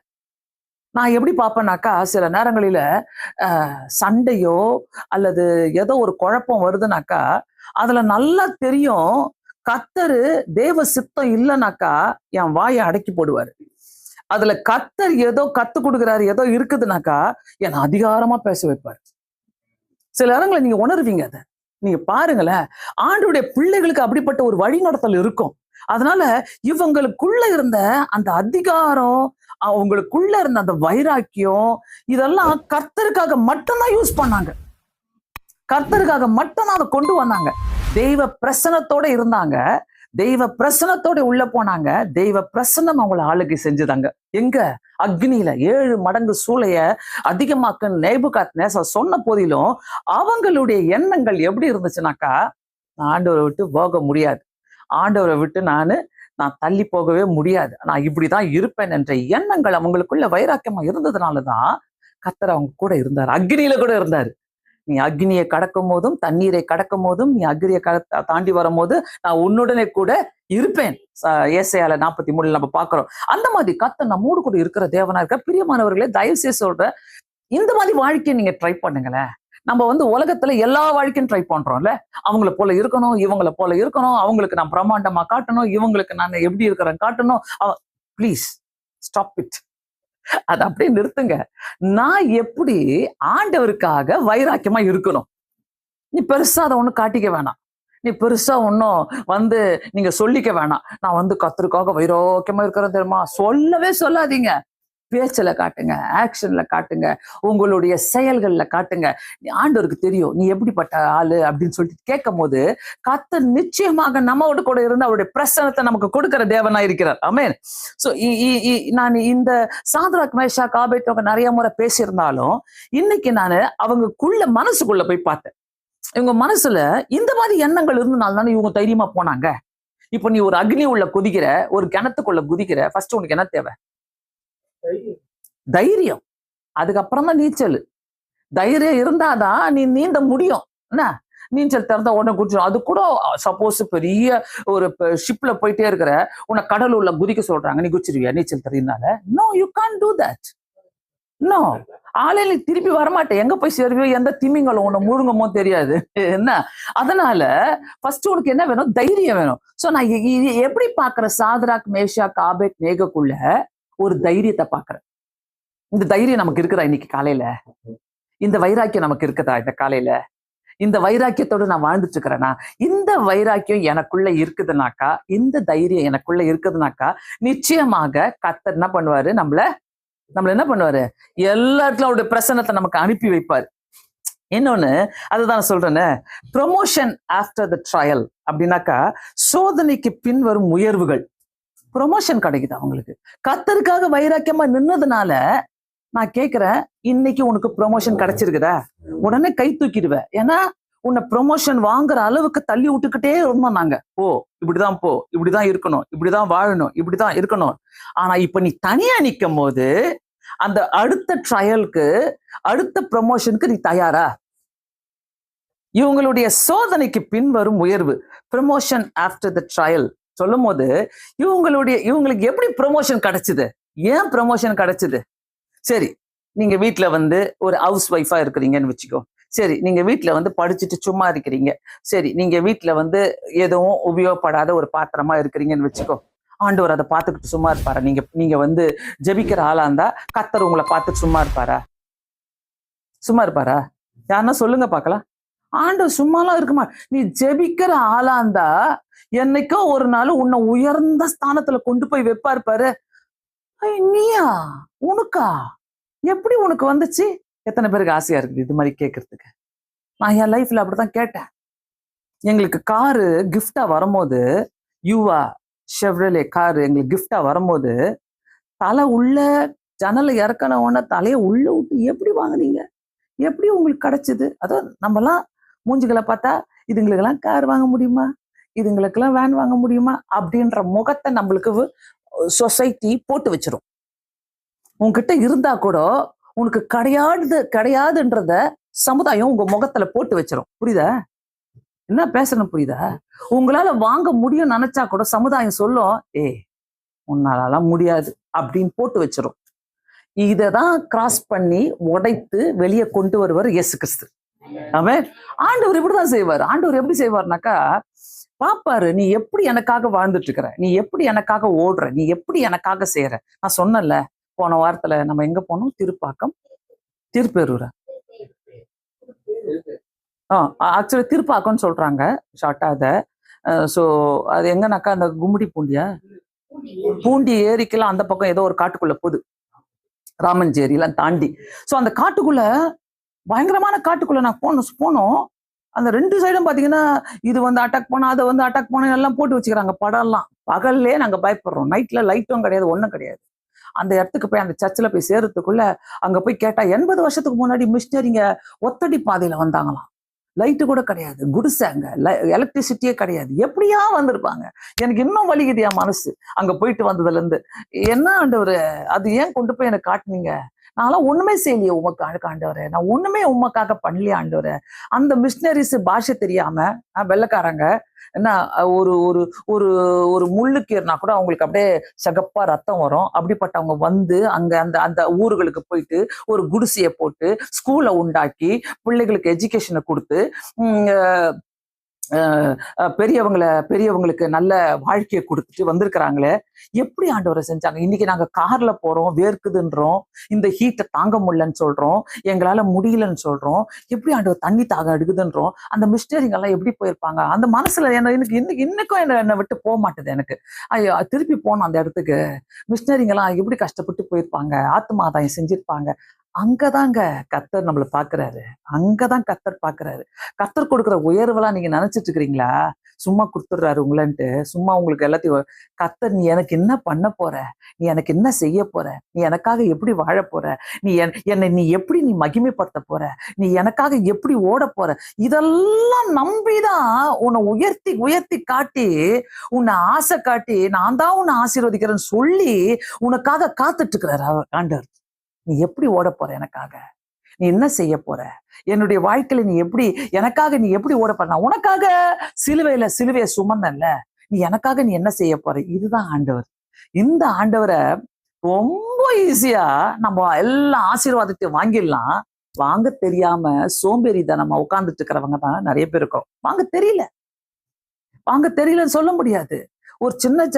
நான் எப்படி பார்ப்பேன்னாக்கா, சில நேரங்களில சண்டையோ அல்லது ஏதோ ஒரு குழப்பம் வருதுனாக்கா, அதுல நல்லா தெரியும் கர்த்தர் தேவ சித்தம் இல்லைனாக்கா என் வாயை அடக்கி போடுவாரு. அதுல கர்த்தர் ஏதோ கத்து கொடுக்குறாரு, ஏதோ இருக்குதுனாக்கா என்னை அதிகாரமா பேச வைப்பாரு. சில இடங்களை நீங்க உணர்வீங்க. அதை நீங்க பாருங்களேன், ஆண்டவருடைய பிள்ளைகளுக்கு அப்படிப்பட்ட ஒரு வழிநடத்தல் இருக்கும். அதனால இவங்களுக்குள்ள இருந்த அந்த அதிகாரம், அவங்களுக்குள்ள இருந்த அந்த வைராக்கியம், இதெல்லாம் கர்த்தருக்காக மட்டும்தான் யூஸ் பண்ணாங்க. கர்த்தருக்காக மட்டும்தான் அதை கொண்டு வந்தாங்க. தெய்வ பிரசனத்தோட இருந்தாங்க, தெய்வ பிரசனத்தோட உள்ள போனாங்க, தெய்வ பிரசனம் அவங்களை ஆளுகை செஞ்சுதாங்க. எங்க? அக்னியில 7 மடங்கு சூளைய அதிகமாக்க நேபுகாத்நேச்சார் சொன்ன போதிலும் அவங்களுடைய எண்ணங்கள் எப்படி இருந்துச்சுனாக்கா, நான் ஆண்டவரை விட்டு போக முடியாது, ஆண்டவரை விட்டு நான் தள்ளி போகவே முடியாது, நான் இப்படிதான் இருப்பேன் என்ற எண்ணங்கள் அவங்களுக்குள்ள வைராக்கியமா இருந்ததுனாலதான் கர்த்தர் அவங்க கூட இருந்தார், அக்னியில கூட இருந்தாரு. நீ அக்னியை கடக்கும் போதும் தண்ணீரை கடக்கும் போதும் நீ அக்னியை தாண்டி வரும்போது நான் உன்னுடனே கூட இருப்பேன். ஏசாயால 43 நம்ம பாக்குறோம். அந்த மாதிரி கர்த்தர் நம்மோடு கூட இருக்கிற தேவனா இருக்க. பிரியமானவர்களே, தயவு செய்து சொல்றேன், இந்த மாதிரி வாழ்க்கையை நீங்க ட்ரை பண்ணுங்களேன். நம்ம உலகத்துல எல்லா வாழ்க்கையும் ட்ரை பண்றோம்ல. அவங்கள போல இருக்கணும், இவங்கள போல இருக்கணும், அவங்களுக்கு நான் பிரம்மாண்டமா காட்டணும், இவங்களுக்கு நான் எப்படி இருக்கிறேன் காட்டணும். Please stop it. அதை அப்படியே நிறுத்துங்க. நான் எப்படி ஆண்டவருக்காக வைராக்கியமா இருக்கணும். நீ பெருசா அதை ஒண்ணும் காட்டிக்க வேணாம். நீ பெருசா ஒன்னும் நீங்க சொல்லிக்க வேணாம். நான் கர்த்தருக்காக வைராக்கியமா இருக்கிறேன் தெரியுமா, சொல்லவே சொல்லாதீங்க. பேச்சுல காட்டுங்க, ஆக்ஷன்ல காட்டுங்க, உங்களுடைய செயல்கள்ல காட்டுங்க. ஆண்டவருக்கு தெரியும் நீ எப்படிப்பட்ட ஆளு அப்படின்னு சொல்லிட்டு கேட்கும் போது கர்த்தர் நிச்சயமாக நம்மோடு கூட இருந்து அவருடைய பிரசன்னத்தை நமக்கு கொடுக்கிற தேவனா இருக்கிறார். ஆமென். சோ நான் இந்த சாத்ராக் மேஷாக் ஆபேத்நேகோ நிறைய முறை பேசியிருந்தாலும் இன்னைக்கு நான் அவங்களுக்குள்ள மனசுக்குள்ள போய் பார்த்தேன். இவங்க மனசுல இந்த மாதிரி எண்ணங்கள் இருந்தனால தானே இவங்க தைரியமா போனாங்க. இப்ப நீ ஒரு அக்னி உள்ள குதிக்கிற, ஒரு கிணத்துக்குள்ள குதிக்கிற, ஃபர்ஸ்ட் உனக்கு என்ன தேவை? தைரியம். அதுக்கப்புறம் தான் நீச்சல். தைரியம் இருந்தாதான் நீ நீந்த முடியும். என்ன, நீச்சல் திறந்த உடனே குடிச்சிடும். அது கூட சப்போஸ் பெரிய ஒரு ஷிப்ல போயிட்டே இருக்கிற உன்னை கடல் உள்ள குதிக்க சொல்றாங்க, நீ குதிச்சிருவியா நீச்சல் தெரியுனால? No, you can't do that. No, ஆலையில திருப்பி வரமாட்டேன். எங்க போய் சேருவியோ, எந்த திமிங்களும் உன்னை முழுங்கமோ தெரியாது. என்ன, அதனால ஃபர்ஸ்ட் உனக்கு என்ன வேணும்? தைரியம் வேணும். சோ நான் எப்படி பாக்குறேன்? சாத்ராக் மேஷாக் ஆபேத்நேகோக்குள்ள ஒரு தைரியத்தை பாக்குறேன். இந்த தைரியம் நமக்கு இருக்குதா இன்னைக்கு காலையில? இந்த வைராக்கியம் நமக்கு இருக்குதா இந்த காலையில? இந்த வைராக்கியத்தோடு நான் வாழ்ந்துட்டு இருக்கிறேனா? இந்த வைராக்கியம் எனக்குள்ள இருக்குதுனாக்கா, இந்த தைரியம் எனக்குள்ள இருக்குதுனாக்கா, நிச்சயமாக கர்த்தர் என்ன பண்ணுவாரு? நம்மள என்ன பண்ணுவாரு? எல்லா இடத்துல அவருடைய பிரசன்னத்தை நமக்கு அனுப்பி வைப்பாரு. இன்னொன்னு, அதுதான் சொல்றேன்னு, ப்ரொமோஷன் ஆஃப்டர் த ட்ரையல் அப்படின்னாக்கா, சோதனைக்கு பின் வரும் உயர்வுகள். ப்ரொமோஷன் கிடைக்குது அவங்களுக்கு. கர்த்தருக்காக வைராக்கியமா நின்னதுனால நான் கேட்கிறேன், இன்னைக்கு உனக்கு ப்ரொமோஷன் கிடைச்சிருக்குதா? உடனே கை தூக்கிடுவேன். ஏன்னா உன்னை ப்ரொமோஷன் வாங்குற அளவுக்கு தள்ளி விட்டுக்கிட்டே இருந்தோம் நாங்க. போ, இப்படிதான் போ, இப்படிதான் இருக்கணும், இப்படிதான் வாழணும், இப்படிதான் இருக்கணும். ஆனா இப்ப நீ தனியா நிக்கும் போது அந்த அடுத்த ட்ரையலுக்கு, அடுத்த ப்ரொமோஷனுக்கு நீ தயாரா? இவங்களுடைய சோதனைக்கு பின் வரும் உயர்வு, ப்ரமோஷன் ஆஃப்டர் த ட்ரையல் சொல்லும் போது இவங்களுக்கு எப்படி ப்ரமோஷன் கிடைச்சது? ஏன் ப்ரமோஷன் கிடைச்சது? சரி, நீங்க வீட்டுல ஒரு ஹவுஸ் ஒய்ஃபா இருக்கிறீங்கன்னு வச்சுக்கோ. சரி, நீங்க வீட்டுல படிச்சுட்டு சும்மா இருக்கிறீங்க. சரி, நீங்க வீட்டுல எதுவும் உபயோகப்படாத ஒரு பாத்திரமா இருக்கிறீங்கன்னு வச்சுக்கோ. ஆண்டவர் அதை பார்த்துக்கிட்டு சும்மா இருப்பாரா? நீங்க ஜெபிக்கிற ஆளா இருந்தா கர்த்தர் உங்களை பார்த்துட்டு சும்மா இருப்பாரா? சும்மா இருப்பாரா? யாருன்னா சொல்லுங்க பாக்கலாம். ஆண்டவர் சும்மாலாம் இருக்குமா? நீ ஜெபிக்கிற ஆளா இருந்தா என்னைக்கோ ஒரு நாள் உன்னை உயர்ந்த ஸ்தானத்துல கொண்டு போய் வைப்பாரு பாரு. நீயா? உனக்கா? எப்படி உனக்கு வந்துச்சு? எத்தனை பேருக்கு ஆசையா இருக்குது இது மாதிரி கேட்கறதுக்கு? நான் என் லைஃப்ல அப்படித்தான் கேட்டேன். எங்களுக்கு காரு கிஃப்டா வரும்போது, யூவா ஷெவ்ரலே காரு எங்களுக்கு கிஃப்டா வரும்போது, தலை உள்ள ஜன்னலை இறக்கன உடனே தலையை உள்ள விட்டு எப்படி வாங்கினீங்க? எப்படி உங்களுக்கு கிடைச்சது? அதான் நம்மலாம் மூஞ்சிகளை பார்த்தா இதுங்களுக்கெல்லாம் கார் வாங்க முடியுமா, இதுங்களுக்கெல்லாம் வேன் வாங்க முடியுமா அப்படின்ற முகத்தை நம்மளுக்கு சொசைட்டி போட்டு வச்சிரும். உங்ககிட்ட இருந்தா கூட உனக்கு கிடையாதுன்றத சமுதாயம் உங்க முகத்துல போட்டு வச்சிரும். புரியுதா? என்ன பேசணும் புரியுதா? உங்களால வாங்க முடியும் நினைச்சா கூட சமுதாயம் சொல்லும், உன்னாலலாம் முடியாது அப்படின்னு போட்டு வச்சிரும். இததான் கிராஸ் பண்ணி உடைத்து வெளியே கொண்டு வருவார் இயேசு கிறிஸ்து. அவன் ஆண்டவர் இப்படிதான் செய்வார். ஆண்டவர் எப்படி செய்வார்னாக்கா, பாப்பாரு நீ எப்படி எனக்காக வாழ்ந்துட்டு இருக்கிற, நீ எப்படி எனக்காக ஓடுற, நீ எப்படி எனக்காக செய்யற. நான் சொன்னல, போன வாரத்துல நம்ம எங்க போனோம்? திருப்பாக்கம், திருப்பேரூரா? ஆக்சுவலி திருப்பாக்கம்னு சொல்றாங்க ஷார்ட்டா அத. சோ அது எங்கனாக்கா அந்த கும்மிடி பூண்டியா, பூண்டி ஏரிக்கெல்லாம் அந்த பக்கம் ஏதோ ஒரு காட்டுக்குள்ள போகுது, ராமஞ்சேரி எல்லாம் தாண்டி. சோ அந்த காட்டுக்குள்ள, பயங்கரமான காட்டுக்குள்ள நான் போனோம். அந்த ரெண்டு சைடும் பாத்தீங்கன்னா இது அட்டாக் பண்ண, அதை அட்டாக் பண்ண எல்லாம் போட்டு வச்சுக்கிறாங்க படம் எல்லாம். பகல்லே நாங்க பயப்படுறோம், நைட்ல லைட்டும் கிடையாது, ஒண்ணும் கிடையாது. அந்த இடத்துக்கு போய் அந்த சர்ச்சில் போய் சேர்றதுக்குள்ள அங்க போய் கேட்டா 80 வருஷத்துக்கு முன்னாடி மிஷினரிங்க ஒத்தடி பாதையில வந்தாங்களாம். லைட்டு கூட கிடையாது, குடிசாங்க, எலக்ட்ரிசிட்டியே கிடையாது. எப்படியா வந்திருப்பாங்க? எனக்கு இன்னும் வலிக்குது என் மனசு அங்க போயிட்டு வந்ததுல இருந்து. என்ன ஆண்டவரு, அது ஏன் கொண்டு போய் எனக்கு காட்டுனீங்க? நான்லாம் ஒண்ணுமே செய்யலையே உமக்காக ஆண்டவரே, நான் ஒண்ணுமே உமக்காக பண்ணலையே ஆண்டவரே. அந்த மிஷினரிஸ் பாஷை தெரியாம வெள்ளைக்காரங்க என்ன ஒரு ஒரு ஒரு ஒரு முள்ளு கீறினா கூட அவங்களுக்கு அப்படியே சிகப்பா ரத்தம் வரும். அப்படிப்பட்டவங்க வந்து அங்க அந்த அந்த ஊர்களுக்கு போயிட்டு ஒரு குடிசையை போட்டு ஸ்கூலை உண்டாக்கி பிள்ளைகளுக்கு எஜுகேஷனை கொடுத்து பெரியவங்களுக்கு நல்ல வாழ்க்கையை கொடுத்துட்டு வந்திருக்கிறாங்களே. எப்படி ஆண்டவரை செஞ்சாங்க? இன்னைக்கு நாங்க கார்ல போறோம், வேர்க்குதுன்றோம், இந்த ஹீட்டை தாங்க முடியலன்னு சொல்றோம், எங்களால முடியலன்னு சொல்றோம். எப்படி ஆண்டவர் தண்ணி தாக எடுக்குதுன்றோம். அந்த மிஸ்டரிங்க எல்லாம் எப்படி போயிருப்பாங்க? அந்த மனசுல எனக்கு இன்னைக்கும் என்னை விட்டு போக மாட்டேது எனக்கு. ஐயோ, திருப்பி போனோம் அந்த இடத்துக்கு. மிஷினரிங்க எல்லாம் எப்படி கஷ்டப்பட்டு போயிருப்பாங்க, ஆத்மாதாயம் செஞ்சிருப்பாங்க. அங்கதாங்க கர்த்தர் நம்மள பாக்குறாரு. அங்கதான் கர்த்தர் பாக்குறாரு. கர்த்தர் கொடுக்குற உயர்வெல்லாம் நீங்க நினைச்சிட்டு இருக்கிறீங்களா? சும்மா கொடுத்துடுறாரு உங்களன்ட்டு. சும்மா உங்களுக்கு எல்லாத்தையும் கர்த்தர், நீ எனக்கு என்ன பண்ண போற, நீ எனக்கு என்ன செய்ய போற, நீ எனக்காக எப்படி வாழ போற, நீ என்னை நீ எப்படி நீ மகிமைப்படுத்த போற, நீ எனக்காக எப்படி ஓட போற, இதெல்லாம் நம்பிதான் உன்னை உயர்த்தி உயர்த்தி காட்டி, உன்னை ஆசை காட்டி, நான் தான் உன்னை ஆசீர்வதிக்கிறேன்னு சொல்லி உனக்காக காத்துட்டு இருக்கிறாரு ஆண்டவர். நீ எப்படி ஓட போற எனக்காக, நீ என்ன செய்ய போற, என்னுடைய வாழ்க்கையில நீ எப்படி எனக்காக நீ எப்படி ஓட போற, நான் உனக்காக சிலுவையை சுமந்தன்ல, நீ எனக்காக நீ என்ன செய்ய போற. இதுதான் ஆண்டவர். இந்த ஆண்டவரை ரொம்ப ஈஸியா நம்ம எல்லா ஆசீர்வாதத்தையும் வாங்கிடலாம். வாங்க தெரியாம சோம்பேறித்தனமா உட்கார்ந்துட்டு இருக்கிறவங்க தான் நிறைய பேர் இருக்கோம். வாங்க தெரியலன்னு சொல்ல முடியாது. ஒரு சின்ன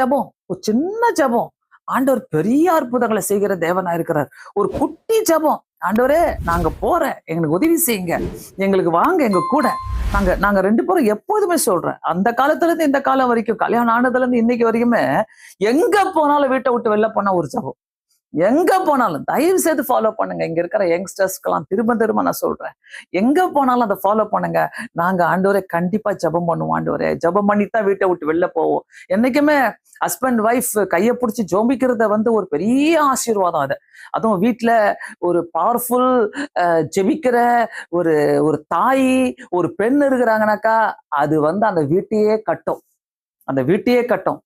ஜெபம் ஆண்டவர் பெரிய அற்புதங்களை செய்கிற தேவனா இருக்கிறார். ஒரு குட்டி ஜெபம், ஆண்டவரே நாங்க போறேன், எங்களுக்கு உதவி செய்யுங்க, எங்களுக்கு வாங்க எங்க கூட. நாங்க 2 பேரும் எப்போதுமே சொல்றேன், அந்த காலத்துல இருந்து இந்த காலம் வரைக்கும், கல்யாணம் ஆனதுல இருந்து இன்னைக்கு வரைக்குமே, எங்க போனாலும் வீட்டை விட்டு வெளில போனா ஒரு ஜெபம். எங்க போனாலும் தயவு செய்து ஃபாலோ பண்ணுங்க. இங்க இருக்கிற யங்ஸ்டர்ஸ்க்கெல்லாம் திரும்ப நான் சொல்றேன், எங்க போனாலும் அதை ஃபாலோ பண்ணுங்க. நாங்க ஆண்டவரே கண்டிப்பா ஜெபம் பண்ணுவோம். ஆண்டவரே ஜெபம் பண்ணித்தான் வீட்டை விட்டு வெளில போவோம். என்னைக்குமே ஹஸ்பண்ட் ஒய்ஃப் கையை பிடிச்சி ஜோம்பிக்கிறத ஒரு பெரிய ஆசீர்வாதம். அதுவும் வீட்டுல ஒரு பவர்ஃபுல் ஜெபிக்கிற ஒரு ஒரு தாய், ஒரு பெண் இருக்கிறாங்கனாக்கா அது அந்த வீட்டையே கட்டும்.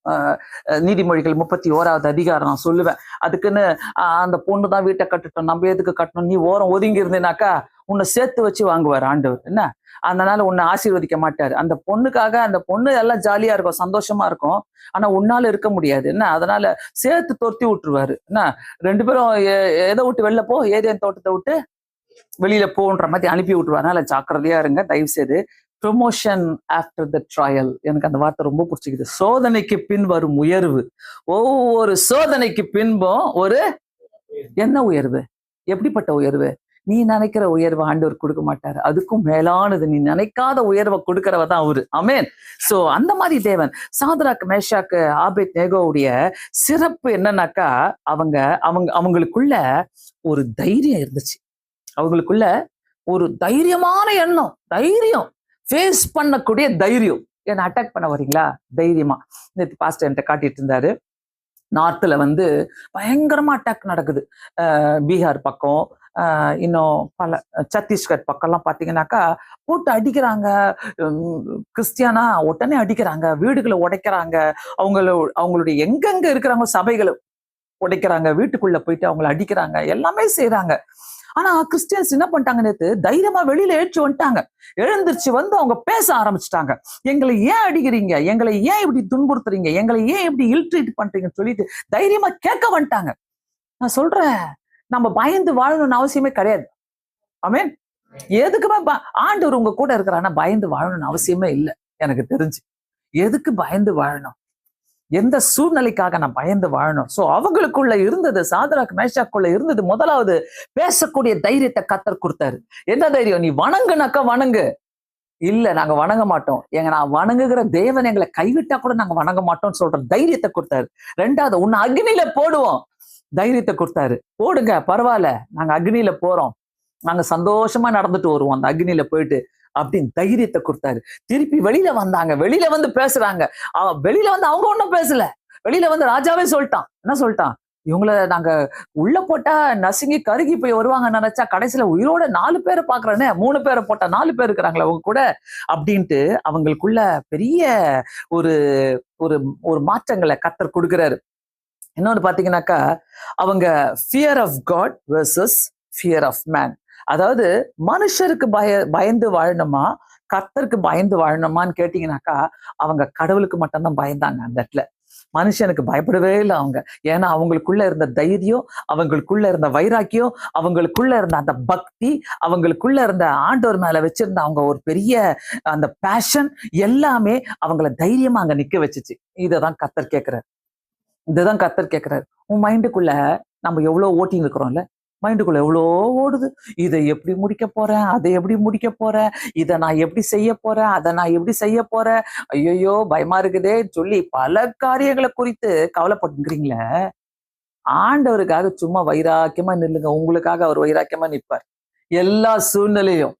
நீதிமொழிகள் 31வது அதிகாரம் நான் சொல்லுவேன். அதுக்குன்னு அந்த பொண்ணு தான் வீட்டை கட்டட்டும், நம்ம எதுக்கு கட்டணும், நீ ஓரம் ஒதுங்கி இருந்தேனாக்கா உன்னை சேர்த்து வச்சு வாங்குவார் ஆண்டவர். என்ன, அதனால உன்னை ஆசீர்வதிக்க மாட்டாரு. அந்த பொண்ணுக்காக, அந்த பொண்ணு எல்லாம் ஜாலியா இருக்கும், சந்தோஷமா இருக்கும், ஆனா உன்னால இருக்க முடியாது. என்ன, அதனால சேர்த்து துரத்தி விட்டுருவாரு. என்ன, 2 பேரும் எதை விட்டு வெளில போ, ஏரியன் தோட்டத்தை விட்டு வெளியில போன்ற மாதிரி அனுப்பி விட்டுருவாரு. அதனால ஜாக்கிரதையா இருங்க தயவு செய்து. ப்ரொமோஷன் ஆஃப்டர் த ட்ரையல், எனக்கு அந்த வார்த்தை ரொம்ப பிடிச்சிக்குது. சோதனைக்கு பின் வரும் உயர்வு. ஒவ்வொரு சோதனைக்கு பின்பும் ஒரு என்ன உயர்வு? எப்படிப்பட்ட உயர்வு? நீ நினைக்கிற உயர்வை ஆண்டவர் கொடுக்க மாட்டாரு. அதுக்கும் மேலானது, நீ நினைக்காத உயர்வை கொடுக்கிறவ தான் அவரு. ஆமென். சோ அந்த மாதிரி தேவன். சாத்ராக், மேஷாக்கு, ஆபேத்நேகோவுடைய சிறப்பு என்னன்னாக்கா, அவங்களுக்குள்ள ஒரு தைரியம் இருந்துச்சு. அவங்களுக்குள்ள ஒரு தைரியமான எண்ணம், தைரியம், ஃபேஸ் பண்ணக்கூடிய தைரியம். என்ன அட்டாக் பண்ண வரீங்களா, தைரியமா. நேற்று பாஸ்டர் என்கிட்ட காட்டிட்டு இருந்தாரு, நார்த்ல பயங்கரமா அட்டாக் நடக்குது. பீகார் பக்கம், இன்னும் பல சத்தீஸ்கர் பக்கம்லாம் பாத்தீங்கன்னாக்கா போட்டு அடிக்கிறாங்க. கிறிஸ்டியானா உடனே அடிக்கிறாங்க, வீடுகளை உடைக்கிறாங்க, அவங்களுடைய எங்கெங்க இருக்கிறாங்க சபைகளை உடைக்கிறாங்க, வீட்டுக்குள்ள போயிட்டு அவங்களை அடிக்கிறாங்க, எல்லாமே செய்யறாங்க. ஆனா கிறிஸ்டியன்ஸ் என்ன பண்ணிட்டாங்க, நேத்து தைரியமா வெளியில எழுந்திருச்சு அவங்க பேச ஆரம்பிச்சுட்டாங்க. எங்களை ஏன் அடிக்கிறீங்க, எங்களை ஏன் இப்படி துன்புறுத்துறீங்க, எங்களை ஏன் இப்படி இல்ட்ரீட் பண்றீங்கன்னு சொல்லிட்டு தைரியமா கேட்க வந்துட்டாங்க. நான் சொல்றேன், நம்ம பயந்து வாழணும்னு அவசியமே கிடையாது. ஆமென். எதுக்குமே ஆண்டவர் உங்க கூட இருக்கிறான்னா பயந்து வாழணும்னு அவசியமே இல்லை. எனக்கு தெரிஞ்சு எதுக்கு பயந்து வாழணும், எந்த சூழ்நிலைக்காக நான் பயந்து வாழணும்? சோ அவங்களுக்குள்ள இருந்தது, சாத்ராக் மேஷாக்குள்ள இருந்தது, முதலாவது பேசக்கூடிய தைரியத்தை கர்த்தர் கொடுத்தாரு. என்ன தைரியம்? நீ வணங்குனாக்கா வணங்கு. இல்ல நாங்க வணங்க மாட்டோம், நான் வணங்குகிற தேவன் எங்களை கைவிட்டா கூட நாங்க வணங்க மாட்டோம்னு சொல்ற தைரியத்தை கொடுத்தாரு. 2வது, உன்னை அக்னியில போடுவோம், தைரியத்தை கொடுத்தாரு. போடுங்க, பரவாயில்ல, நாங்க அக்னியில போறோம், நாங்க சந்தோஷமா நடந்துட்டு வருவோம் அந்த அக்னியில போயிட்டு அப்படின்னு தைரியத்தை கொடுத்தாரு. திருப்பி வெளியில வந்தாங்க, வெளியில பேசுறாங்க. வெளியில அவங்க ஒன்னும் பேசல, வெளியில ராஜாவே சொல்லிட்டான். என்ன சொல்லிட்டான்? இவங்கள நாங்க உள்ள போட்டா நசுங்கி கருகி போய் வருவாங்கன்னு நினைச்சா கடைசியில உயிரோட 4 பேரை பாக்குறேன்னு, 3 பேரை போட்டா 4 பேர் இருக்கிறாங்களே அவங்க கூட அப்படின்ட்டு அவங்களுக்குள்ள பெரிய ஒரு ஒரு ஒரு மாற்றங்களை கர்த்தர் கொடுக்கிறாரு. இன்னொன்னு பாத்தீங்கன்னாக்கா, அவங்க fear of God versus fear of man. அதாவது மனுஷருக்கு பயந்து வாழணுமா, கர்த்தருக்கு பயந்து வாழணுமான்னு கேட்டீங்கன்னாக்கா, அவங்க கடவுளுக்கு மட்டும்தான் பயந்தாங்க அந்த இடத்துல. மனுஷனுக்கு பயப்படவே இல்லை அவங்க. ஏன்னா அவங்களுக்குள்ள இருந்த தைரியம், அவங்களுக்குள்ள இருந்த வைராக்கியம், அவங்களுக்குள்ள இருந்த அந்த பக்தி, அவங்களுக்குள்ள இருந்த ஆண்டவர் மேல வச்சிருந்த அவங்க ஒரு பெரிய அந்த பேஷன் எல்லாமே அவங்கள தைரியமா அங்க நிக்க வச்சுச்சு. இததான் கர்த்தர் கேட்கிறார். இதுதான் கர்த்தர் கேட்கிறாரு. உன் மைண்டுக்குள்ள நம்ம எவ்வளவு ஓட்டின்னு இருக்கிறோம்ல, மைண்டுக்குள்ள எவ்வளோ ஓடுது. இதை எப்படி முடிக்க போறேன், அதை எப்படி முடிக்க போறேன், இதை நான் எப்படி செய்ய போறேன், அதை நான் எப்படி செய்ய போறேன், ஐயோ பயமா இருக்குதே சொல்லி பல காரியங்களை குறித்து கவலைப்பட்டுக்கிறீங்களே. ஆண்டவருக்காக சும்மா வைராக்கியமா நில்லுங்க. உங்களுக்காக அவர் வைராக்கியமா நிற்பார் எல்லா சூழ்நிலையும்.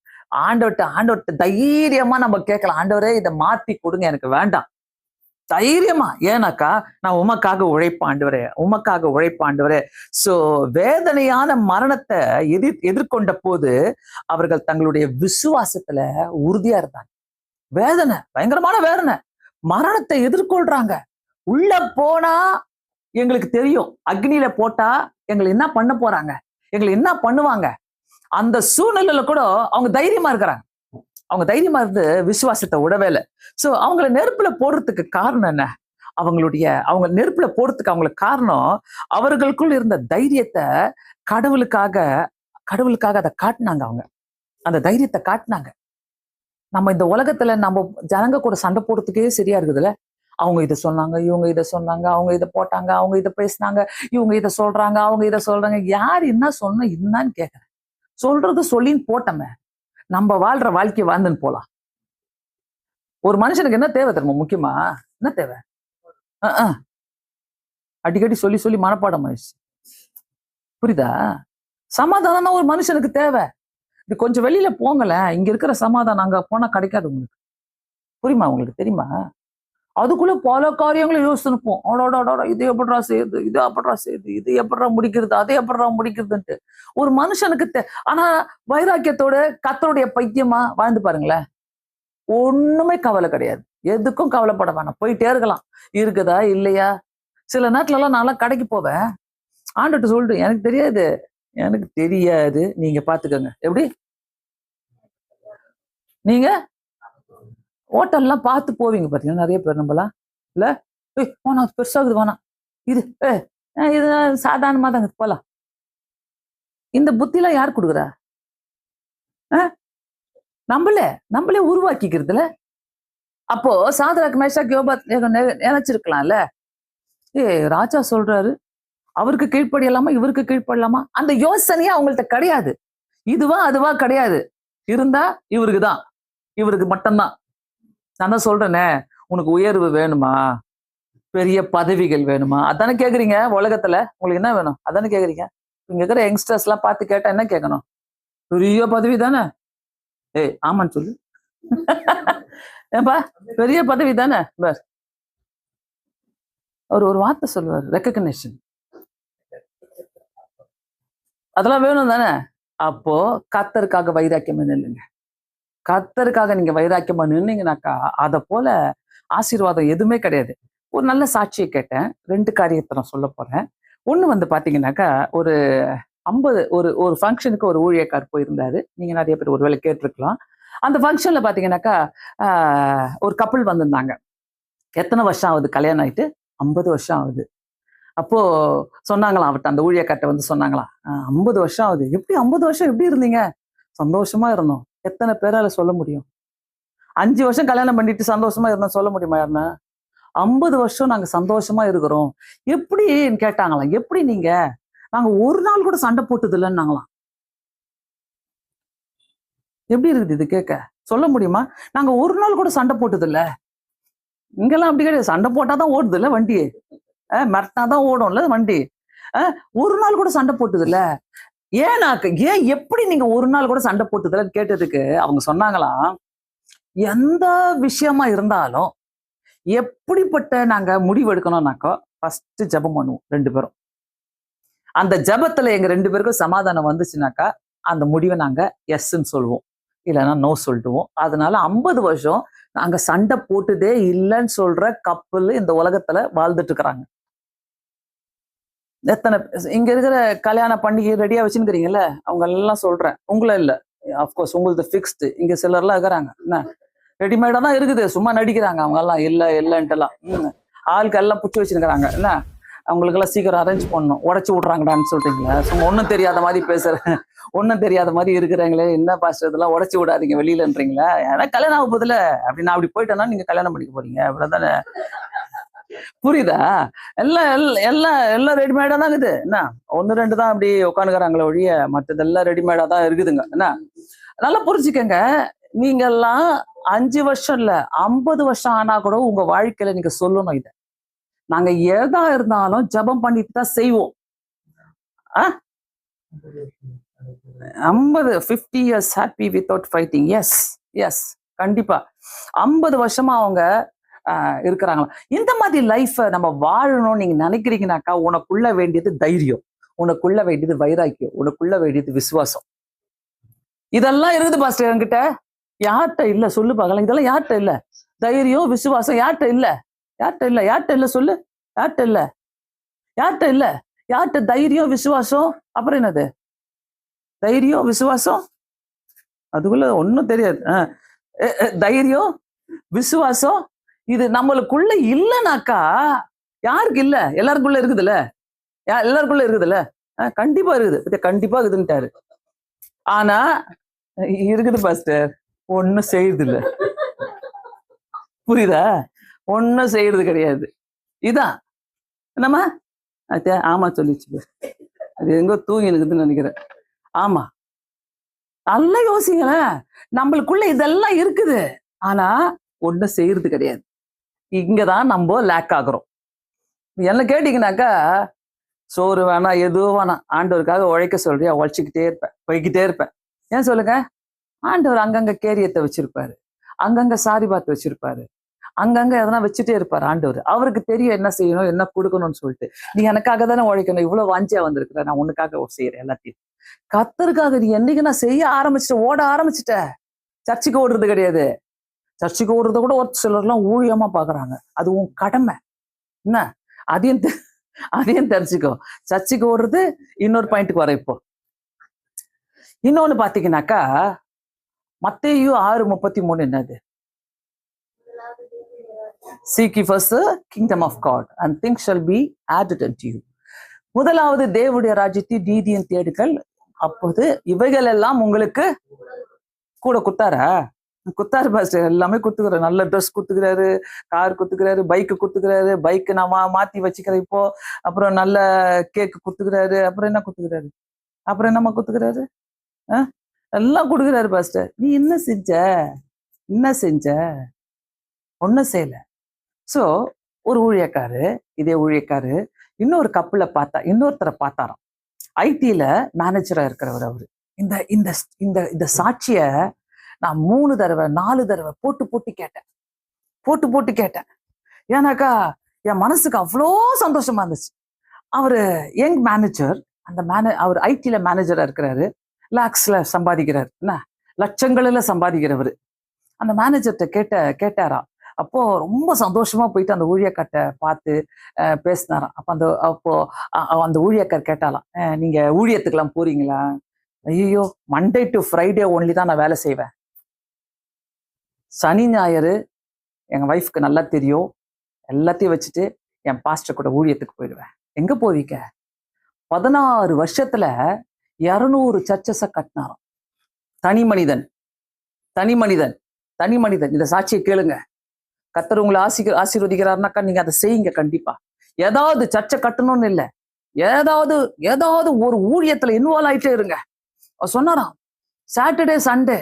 ஆண்டவர்கிட்ட தைரியமா நம்ம கேட்கலாம். ஆண்டவரே இதை மாத்தி கொடுங்க, எனக்கு வேண்டாம். தைரியமா. ஏன்னாக்கா நான் உமக்காக உழைப்பாண்டவரே, உமக்காக உழைப்பாண்டவரே. சோ வேதனையான மரணத்தை எதிர்கொண்ட போது அவர்கள் தங்களுடைய விசுவாசத்துல உறுதியா இருந்தாங்க. வேதனை, பயங்கரமான வேதனை, மரணத்தை எதிர்கொள்றாங்க. உள்ள போனா எங்களுக்கு தெரியும், அக்னியில போட்டா எங்களை என்ன பண்ண போறாங்க, எங்களை என்ன பண்ணுவாங்க. அந்த சூழ்நிலையில கூட அவங்க தைரியமா இருக்கிறாங்க. அவங்க தைரியமா இருந்து விசுவாசத்தை விடவே இல்லை. சோ அவங்கள நெருப்புல போடுறதுக்கு காரணம் என்ன? அவங்க நெருப்புல போடுறதுக்கு அவங்களுக்கு காரணம், அவர்களுக்குள் இருந்த தைரியத்தை கடவுளுக்காக அதை காட்டினாங்க. அவங்க அந்த தைரியத்தை காட்டினாங்க. நம்ம இந்த உலகத்துல நம்ம ஜனங்க கூட சண்டை போடுறதுக்கே சரியா இருக்குதுல்ல. அவங்க இதை சொன்னாங்க, இவங்க இதை சொன்னாங்க, அவங்க இதை போட்டாங்க, அவங்க இதை பேசினாங்க, இவங்க இதை சொல்றாங்க, அவங்க இதை சொல்றாங்க. யார் என்ன சொன்னா என்னன்னு கேட்கறேன். சொல்றது சொல்லின்னு போட்டோமே, நம்ம வாழ்ற வாழ்க்கையை வாழ்ந்துன்னு போலாம். ஒரு மனுஷனுக்கு என்ன தேவை தெரியுமா? முக்கியமா என்ன தேவை? அடிக்கடி சொல்லி சொல்லி மனப்பாடம் ஆயிடுச்சு. புரியுதா? சமாதானம் தான் ஒரு மனுஷனுக்கு தேவை. இது கொஞ்சம் வெளியில போங்கல, இங்க இருக்கிற சமாதானம் அங்க போனா கிடைக்காது உங்களுக்கு. புரியுமா? உங்களுக்கு தெரியுமா? அதுக்குள்ள பல காரியங்களை யோசிச்சுப்போம். அடோட இது எப்படா செய்யுது, இது எப்படா செய்யுது, இது எப்படா முடிக்கிறது, அதை எப்படா முடிக்கிறதுன்ட்டு ஒரு மனுஷனுக்கு ஆனா வைராக்கியத்தோட கர்த்தருடைய பைத்தியமா வாழ்ந்து பாருங்களேன். ஒண்ணுமே கவலை கிடையாது. எதுக்கும் கவலைப்பட வேணாம். போயிட்டே இருக்கலாம். இருக்குதா இல்லையா? சில நேரத்துல எல்லாம் நான் கடைக்கு போவேன். ஆண்டுட்டு சொல்லிட்டு எனக்கு தெரியாது, எனக்கு தெரியாது, நீங்க பாத்துக்கோங்க. எப்படி நீங்க ஹோட்டல்லாம் பார்த்து போவீங்க பாத்தீங்கன்னா நிறைய பேர் நம்மலாம் இல்ல, வேணாம் பெருசாகுது வேணாம், இது இது சாதாரணமா தாங்க போலாம். இந்த புத்திலாம் யார் கொடுக்குறா? நம்மளே உருவாக்கிக்கிறதுல. அப்போ சாதராக் மேஷாக் யோபேத் நினைச்சிருக்கலாம்ல. ராஜா சொல்றாரு, அவருக்கு கீழ்ப்படியலாமா, இவருக்கு கீழ்ப்படலாமா, அந்த யோசனையே அவங்கள்ட்ட கிடையாது. இதுவா அதுவா கிடையாது. இருந்தா இவருக்குதான், இவருக்கு மட்டும்தான். நான் தான் சொல்றேனே, உனக்கு உயர்வு வேணுமா, பெரிய பதவிகள் வேணுமா, அதானே கேக்குறீங்க. உலகத்துல உங்களுக்கு என்ன வேணும் அதானே கேக்குறீங்க. இங்க இருக்கிற யங்ஸ்டர்ஸ் எல்லாம் பார்த்து கேட்டா என்ன கேட்கணும்? பெரிய பதவி தானே. ஆமான்னு சொல்லு. ஏன்பா பெரிய பதவி தானே. அவர் ஒரு வார்த்தை சொல்லுவார், ரெக்கக்னிஷன். அதெல்லாம் வேணும் தானே. அப்போ கர்த்தருக்காக வைராக்கியமா நில்லுங்க. கர்த்தருக்காக நீங்க வைராக்கியமா நின்னீங்கன்னாக்கா அதை போல ஆசீர்வாதம் எதுவுமே கிடையாது. ஒரு நல்ல சாட்சியை கேட்டேன். 2 காரியத்தை நான் சொல்ல போறேன். ஒண்ணு பாத்தீங்கன்னாக்கா, ஒரு 50 ஒரு ஃபங்க்ஷனுக்கு ஒரு ஊழியக்கார் போயிருந்தாரு. நீங்க நிறைய பேர் ஒருவேளை கேட்டிருக்கலாம். அந்த ஃபங்க்ஷன்ல பாத்தீங்கன்னாக்கா ஒரு கப்பல் வந்திருந்தாங்க. எத்தனை வருஷம் ஆகுது கல்யாணம் ஆயிட்டு? 50 வருஷம் ஆகுது. அப்போ சொன்னாங்களாம், அவர்கிட்ட அந்த ஊழியக்கார்ட்ட சொன்னாங்களாம், 50 வருஷம் ஆகுது. எப்படி 50 வருஷம் எப்படி இருந்தீங்க? சந்தோஷமா இருந்தோம். எத்தனை பேரால சொல்ல முடியும்? 5 வருஷம் கல்யாணம் பண்ணிட்டு சந்தோஷமா இருந்தோம் சொல்ல முடியுமா யாருன்னா? 50 வருஷம் நாங்க சந்தோஷமா இருக்கிறோம். எப்படின்னு கேட்டாங்களாம். எப்படி நீங்க? நாங்க ஒரு நாள் கூட சண்டை போட்டது இல்லைன்னாங்களாம். எப்படி இருக்குது இது கேட்க? சொல்ல முடியுமா? நாங்க ஒரு நாள் கூட சண்டை போட்டது இல்ல. இங்கெல்லாம் அப்படி கிடையாது. சண்டை போட்டாதான் ஓடுது இல்ல வண்டி, மிரட்டினாதான் ஓடும்ல வண்டி. ஒரு நாள் கூட சண்டை போட்டது இல்ல. ஏன் எப்படி நீங்க ஒரு நாள் கூட சண்டை போட்டதுலன்னு கேட்டதுக்கு அவங்க சொன்னாங்களாம், எந்த விஷயமா இருந்தாலும் எப்படிப்பட்ட நாங்க முடிவு எடுக்கணும்னாக்கோ ஃபர்ஸ்ட் ஜெபம் பண்ணுவோம் 2 பேரும். அந்த ஜெபத்துல எங்க 2 பேருக்கும் சமாதானம் வந்துச்சுனாக்கா அந்த முடிவை நாங்க எஸ்ன்னு சொல்லுவோம், இல்லைன்னா நோ சொல்லிடுவோம். அதனால 50 வருஷம் நாங்க சண்டை போட்டுதே இல்லைன்னு சொல்ற கப்பல் இந்த உலகத்துல வாழ்ந்துட்டு இருக்கிறாங்க. எத்தனை இங்க இருக்கிற கல்யாண பண்டிகை ரெடியா வச்சுருக்கிறீங்கல்ல, அவங்க எல்லாம் சொல்றேன். உங்களை இல்ல, அப்கோர்ஸ் உங்களுக்கு ஃபிக்ஸ்டு. இங்க சிலர்லாம் இருக்கிறாங்க என்ன, ரெடிமேடா தான் இருக்குது, சும்மா நடிக்கிறாங்க அவங்க எல்லாம். இல்லைன்ட்டுலாம் ஆளுக்கு எல்லாம் புடிச்சு வச்சிருக்கிறாங்க என்ன, அவங்களுக்கு எல்லாம் சீக்கிரம் அரேஞ்ச் பண்ணணும். உடச்சு விடுறாங்கடான்னு சொல்றீங்களா? சும்மா ஒன்றும் தெரியாத மாதிரி பேசுறேன், ஒன்றும் தெரியாத மாதிரி இருக்கிறாங்களே என்ன பாஸ்டர் இதெல்லாம் உடச்சு விடாதீங்க வெளியிலன்றீங்களா? ஏன்னா கல்யாணம் ஆக போதில்ல, அப்படி நான் அப்படி போயிட்டேன்னா நீங்க கல்யாணம் பண்ணிக்க போறீங்க, அவ்வளவுதானே. புரியுதா? எல்லாம் எல்லாம் எல்லாம் ரெடிமேடா தான் இருக்குது என்ன. ஒன்னு ரெண்டு தான் அப்படி உட்காந்துக்கிறாங்களே ஒழிய மற்றதெல்லாம் ரெடிமேடா தான் இருக்குதுங்க என்ன. நல்லா புரிஞ்சுக்கங்க. நீங்க எல்லாம் 5 வருஷம் இல்ல 50 வருஷம் ஆனா கூட உங்க வாழ்க்கையில நீங்க சொல்லணும் இத. நாங்க எதா இருந்தாலும் ஜெபம் பண்ணிட்டு தான் செய்வோம். 50 years happy without fighting. Yes yes கண்டிப்பா 50 வருஷமா அவங்க இருக்கிறாங்களா. இந்த மாதிரி லைஃப நம்ம வாழணும்னு நீங்க நினைக்கிறீங்கனாக்கா, உனக்குள்ள வேண்டியது தைரியம், உனக்குள்ள வேண்டியது வைராக்கியம், உனக்குள்ள வேண்டியது விசுவாசம். இதெல்லாம் இருக்குது பாஸ்டர் என்கிட்ட. யார்கிட்ட இல்ல சொல்லு பார்க்கலாம். இதெல்லாம் யார்கிட்ட இல்ல? தைரியம் விசுவாசம் யார்கிட்ட இல்ல? யார்கிட்ட இல்ல? யார்கிட்ட இல்ல சொல்லு? யார்கிட்ட இல்ல? யார்கிட்ட இல்ல? யார்கிட்ட தைரியம் விசுவாசம்? அப்புறம் என்னது தைரியம் விசுவாசம்? அதுக்குள்ள ஒன்னும் தெரியாது. தைரியம் விசுவாசம் இது நம்மளுக்குள்ள இல்லைனாக்கா, யாருக்கு இல்ல? எல்லாருக்குள்ள இருக்குதுல்ல, எல்லாருக்குள்ள இருக்குதுல்ல. கண்டிப்பா இருக்குது, கண்டிப்பா இருக்குதுன்ட்டாரு. ஆனா இருக்குது பாஸ்டர், ஒன்னும் செய்யறது இல்ல. புரியுதா? ஒன்னும் செய்யறது கிடையாது. இதான் என்னம்மா ஆமா சொல்லிச்சு, அது எங்கோ தூங்கி இருக்குதுன்னு நினைக்கிறேன். ஆமா, நல்லா யோசிங்களேன். நம்மளுக்குள்ள இதெல்லாம் இருக்குது, ஆனா ஒன்னும் செய்யறது கிடையாது. இங்கதான் நம்ம லேக் ஆகுறோம். என்ன கேட்டீங்கன்னாக்கா, சோறு வேணாம் எதுவும் வேணாம், ஆண்டவருக்காக உழைக்க சொல்றியா, உழைச்சிக்கிட்டே இருப்பேன், போய்கிட்டே இருப்பேன். ஏன் சொல்லுங்க? ஆண்டவர் அங்கங்க கேரியத்தை வச்சிருப்பாரு, அங்கங்க சாரி பாத்து வச்சிருப்பாரு, அங்கங்க எதனா வச்சுட்டே இருப்பாரு ஆண்டவர். அவருக்கு தெரியும் என்ன செய்யணும் என்ன கொடுக்கணும்னு சொல்லிட்டு. நீ எனக்காக தானே உழைக்கணும், இவ்வளவு வாஞ்சியா வந்திருக்கிற, நான் உனக்காக செய்யறேன் எல்லாத்தையும். கத்தருக்காக நீ என்னைக்கு நான் செய்ய ஆரம்பிச்சுட்ட, ஓட ஆரம்பிச்சுட்ட. சர்ச்சுக்கு ஓடுறது கிடையாது. சர்ச்சுக்கு ஓடுறத கூட ஒரு சிலர்லாம் ஊழியமா பாக்குறாங்க. அது உன் கடமை என்ன, அதையும் தெரிஞ்சுக்கோ. சர்ச்சுக்கு ஓடுறது இன்னொரு பாயிண்ட்டுக்கு வர. இப்போ இன்னொன்னு பாத்தீங்கன்னாக்கா, மத்தேயு 6:33 என்னது? Seek ye first the kingdom of God and things shall be added unto you. முதலாவது தேவனுடைய ராஜ்யத்தை நீதியின் தேடுகள், அப்போது இவைகள் எல்லாம் உங்களுக்கு கூட குத்தாரா? குத்தாரு பாஸ்டர், எல்லாமே குத்துக்கிறாரு. நல்ல ட்ரெஸ் குத்துக்கிறாரு, கார் குத்துக்கிறாரு, பைக்கு குத்துக்கிறாரு, பைக்கு நான் மாத்தி வச்சுக்கிறேன் இப்போ. அப்புறம் நல்ல கேக்கு குத்துக்கிறாரு. அப்புறம் என்ன குத்துக்கிறாரு? அப்புறம் என்னம்மா குத்துக்கிறாரு? எல்லாம் கொடுக்குறாரு பாஸ்டர். நீ என்ன செஞ்ச? ஒன்னும் செய்யல. சோ ஒரு ஊழியக்காரு, இதே ஊழியக்காரு இன்னொரு கப்பல பார்த்தா, இன்னொருத்தரை பார்த்தாராம். ஐடில மேனேஜரா இருக்கிறவர் அவரு. இந்த இந்த இந்த சாட்சிய நான் 3 தடவை 4 தடவை போட்டு கேட்டேன். ஏன்னாக்கா என் மனசுக்கு அவ்வளோ சந்தோஷமா இருந்துச்சு. அவரு யங் மேனேஜர், அவர் ஐடில மேனேஜரா இருக்கிறாரு, லாக்ஸ்ல சம்பாதிக்கிறாரு, என்ன லட்சங்களில் சம்பாதிக்கிறவரு. அந்த மேனேஜர்கிட்ட கேட்டாராம். அப்போ ரொம்ப சந்தோஷமா போயிட்டு அந்த ஊழியக்கார்ட்ட பார்த்து பேசினாராம். அப்போ அந்த ஊழியக்கார் கேட்டாலாம், நீங்க ஊழியத்துக்கெல்லாம் போறீங்களா? ஐயோ, மண்டே டு ஃப்ரைடே ஒன்லி தான் நான் வேலை செய்வேன். சனி ஞாயிறு எங்க ஒய்ஃப்க்கு நல்லா தெரியும், எல்லாத்தையும் வச்சுட்டு என் பாஸ்டர் கூட ஊழியத்துக்கு போயிடுவேன். எங்க போவீங்க? 16 வருஷத்துல 200 சர்ச்சஸ கட்டினாராம். தனி மனிதன். இந்த சாட்சியை கேளுங்க. கர்த்தர் உங்களை ஆசீர்வதிக்கிறாருனாக்கா நீங்க அதை செய்யுங்க கண்டிப்பா. ஏதாவது சர்ச்சை கட்டணும்னு இல்லை, ஏதாவது ஒரு ஊழியத்துல இன்வால்வ் ஆயிட்டே இருங்க. அவர் சொன்னாராம், சாட்டர்டே சண்டே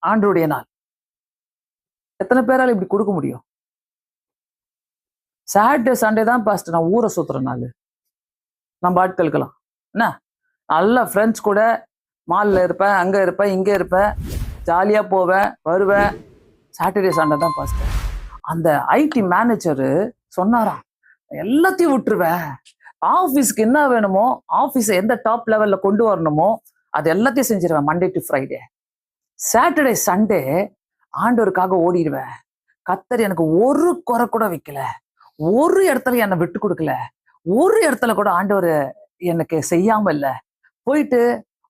ஆண்டவருடைய நாள். எத்தனை பேரால இப்படி கொடுக்க முடியும்? சாட்டர்டே சண்டே தான் பாஸ்டர் நான் ஊரை சுத்துற நாள். நம்ம ஆட்களுக்கெல்லாம் என்ன, நல்ல ஃப்ரெண்ட்ஸ் கூட மால்ல இருப்பேன், அங்க இருப்பேன், இங்க இருப்பேன், ஜாலியா போவேன் வருவேன். சாட்டர்டே சண்டே தான் பாஸ்டர். அந்த ஐடி மேனேஜரு சொன்னாராம், எல்லாத்தையும் விட்டுருவேன், ஆஃபீஸ்க்கு என்ன வேணுமோ, ஆஃபீஸை எந்த டாப் லெவல்ல கொண்டு வரணுமோ அது எல்லாத்தையும் செஞ்சிருவேன் Monday to Friday. Saturday Sunday ஆண்டவருக்காக ஓடிடுவேன். கர்த்தர் எனக்கு ஒரு குறை கூட வைக்கல, ஒரு இடத்துல என்னை விட்டு கொடுக்கல, ஒரு இடத்துல கூட ஆண்டவர் எனக்கு செய்யாம இல்ல. போயிட்டு